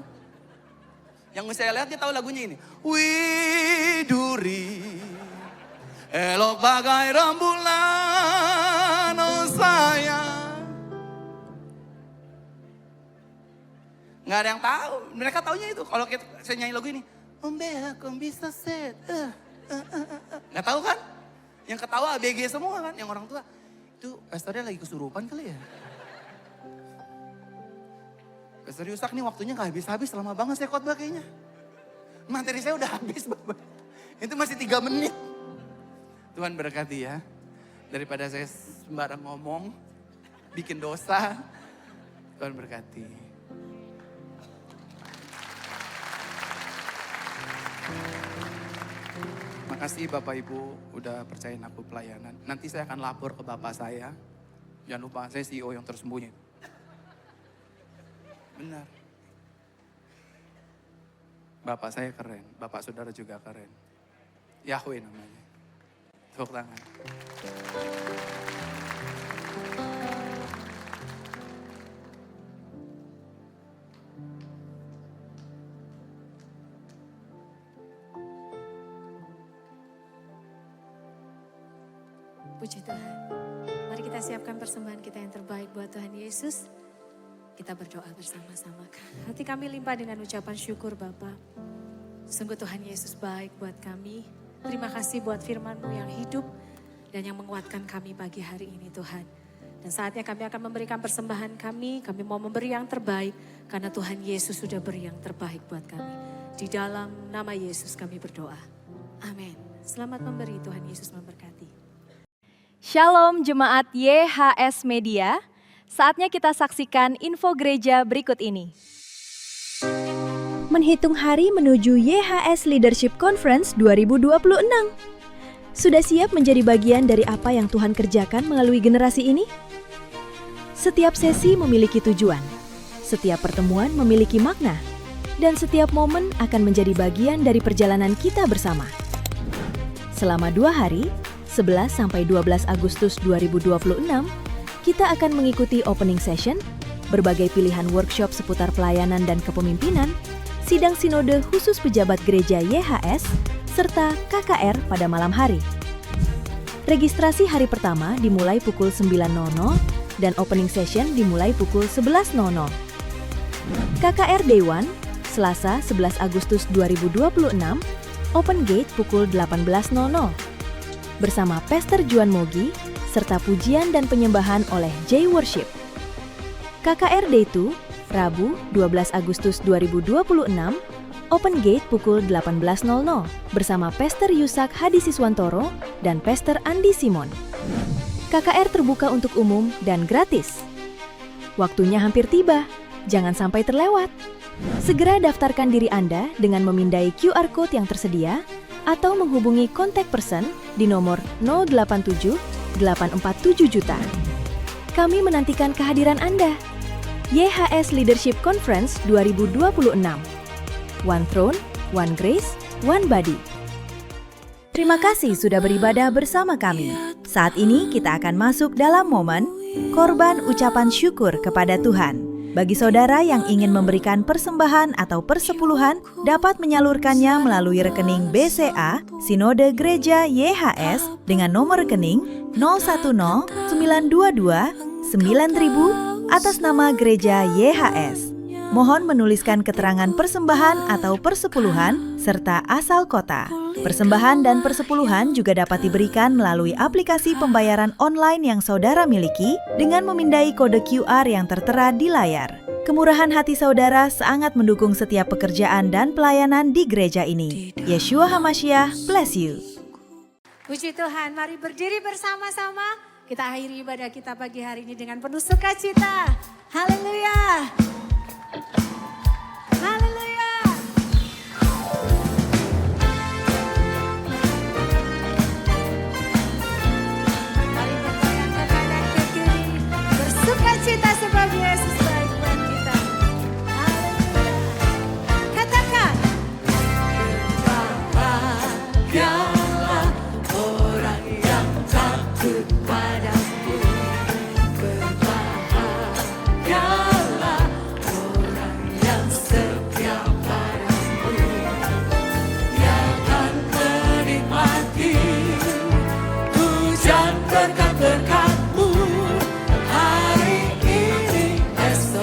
Yang usia lewat dia tahu lagunya ini. Widuri, elok bagai rembulan, oh sayang. Nggak ada yang tahu. Mereka taunya itu. Kalau saya nyanyi lagu ini, Ombeha kong bisa set. Nggak tahu kan? Yang ketawa ABG semua kan? Yang orang tua. Itu pastornya lagi kesurupan kali ya? Pastor Yusak nih waktunya nggak habis-habis. Lama banget saya khotbah kayaknya. Materi saya udah habis Bapak. Itu masih 3 menit. Tuhan berkati ya. Daripada saya sembarang ngomong, bikin dosa. Tuhan berkati. Terima kasih Bapak Ibu udah percayain aku pelayanan. Nanti saya akan lapor ke Bapak saya. Jangan lupa saya CEO yang tersembunyi. Benar. Bapak saya keren, Bapak saudara juga keren. Yahweh namanya. Tepuk tangan. Puji Tuhan. Mari kita siapkan persembahan kita yang terbaik buat Tuhan Yesus. Kita berdoa bersama-sama. Hati kami limpah dengan ucapan syukur Bapa. Sungguh Tuhan Yesus baik buat kami. Terima kasih buat firman-Mu yang hidup dan yang menguatkan kami pagi hari ini Tuhan. Dan saatnya kami akan memberikan persembahan kami mau memberi yang terbaik karena Tuhan Yesus sudah beri yang terbaik buat kami. Di dalam nama Yesus kami berdoa. Amin. Selamat memberi, Tuhan Yesus memberkati. Shalom Jemaat YHS Media, saatnya kita saksikan info gereja berikut ini. Menghitung hari menuju YHS Leadership Conference 2026. Sudah siap menjadi bagian dari apa yang Tuhan kerjakan melalui generasi ini? Setiap sesi memiliki tujuan, setiap pertemuan memiliki makna, dan setiap momen akan menjadi bagian dari perjalanan kita bersama. Selama 2 hari, 11-12 Agustus 2026, kita akan mengikuti opening session, berbagai pilihan workshop seputar pelayanan dan kepemimpinan, sidang sinode khusus pejabat gereja YHS, serta KKR pada malam hari. Registrasi hari pertama dimulai pukul 9.00 dan opening session dimulai pukul 11.00. KKR Day 1, Selasa 11 Agustus 2026, open gate pukul 18.00. Bersama Pastor Juan Mogi, serta pujian dan penyembahan oleh J Worship. KKR Day 2, Rabu 12 Agustus 2026, open gate pukul 18.00 bersama Pastor Yusak Hadisiswantoro dan Pastor Andi Simon. KKR terbuka untuk umum dan gratis. Waktunya hampir tiba, jangan sampai terlewat. Segera daftarkan diri Anda dengan memindai QR Code yang tersedia atau menghubungi contact person di nomor 087 847 juta. Kami menantikan kehadiran Anda. YHS Leadership Conference 2026. One Throne, One Grace, One Body. Terima kasih sudah beribadah bersama kami. Saat ini kita akan masuk dalam momen korban ucapan syukur kepada Tuhan. Bagi saudara yang ingin memberikan persembahan atau persepuluhan, dapat menyalurkannya melalui rekening BCA Sinode Gereja YHS dengan nomor rekening 010-922-9000 atas nama Gereja YHS. Mohon menuliskan keterangan persembahan atau persepuluhan serta asal kota. Persembahan dan persepuluhan juga dapat diberikan melalui aplikasi pembayaran online yang saudara miliki dengan memindai kode QR yang tertera di layar. Kemurahan hati saudara sangat mendukung setiap pekerjaan dan pelayanan di gereja ini. Yeshua HaMashiach bless you. Puji Tuhan, mari berdiri bersama-sama. Kita akhiri ibadah kita pagi hari ini dengan penuh sukacita. Haleluya. Haleluya. Mari bergoyang ke kanan ke kiri. Bersukacita sebab Yesus baik buat kita. Haleluya. Katakan. Bahagialah orang yang takut padamu. Berbahagialah orang yang setia padamu. Dia akan menikmati hujan berkat-berkat-Mu hari ini, esok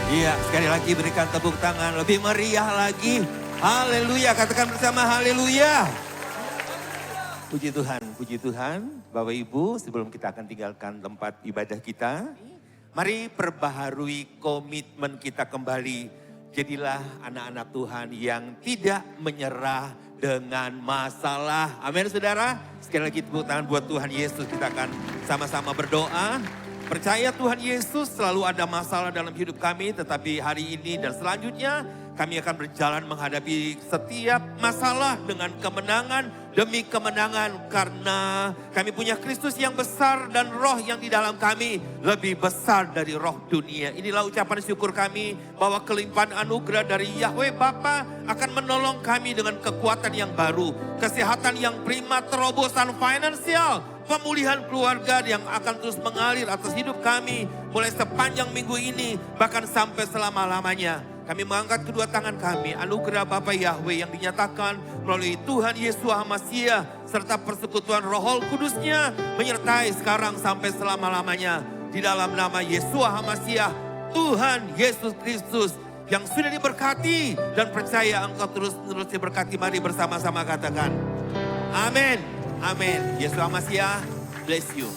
Iya, sekali lagi berikan tepuk tangan lebih meriah lagi. Haleluya, katakan bersama haleluya. Puji Tuhan, Bapak Ibu, sebelum kita akan tinggalkan tempat ibadah kita, mari perbaharui komitmen kita kembali. Jadilah anak-anak Tuhan yang tidak menyerah dengan masalah. Amin saudara. Sekali lagi tepuk tangan buat Tuhan Yesus. Kita akan sama-sama berdoa. Percaya Tuhan Yesus selalu ada masalah dalam hidup kami. Tetapi hari ini dan selanjutnya kami akan berjalan menghadapi setiap masalah dengan kemenangan demi kemenangan. Karena kami punya Kristus yang besar dan roh yang di dalam kami lebih besar dari roh dunia. Inilah ucapan syukur kami bahwa kelimpahan anugerah dari Yahweh Bapa akan menolong kami dengan kekuatan yang baru. Kesehatan yang prima, terobosan finansial, pemulihan keluarga yang akan terus mengalir atas hidup kami mulai sepanjang minggu ini bahkan sampai selama-lamanya. Kami mengangkat kedua tangan kami, anugerah Bapa Yahweh yang dinyatakan melalui Tuhan Yesus Hamasiah serta persekutuan Roh Kudusnya menyertai sekarang sampai selama-lamanya. Di dalam nama Yesus Hamasiah, Tuhan Yesus Kristus yang sudah diberkati dan percaya engkau terus diberkati. Mari bersama-sama katakan, amin. Amin. Yesus Hamasiah, bless you.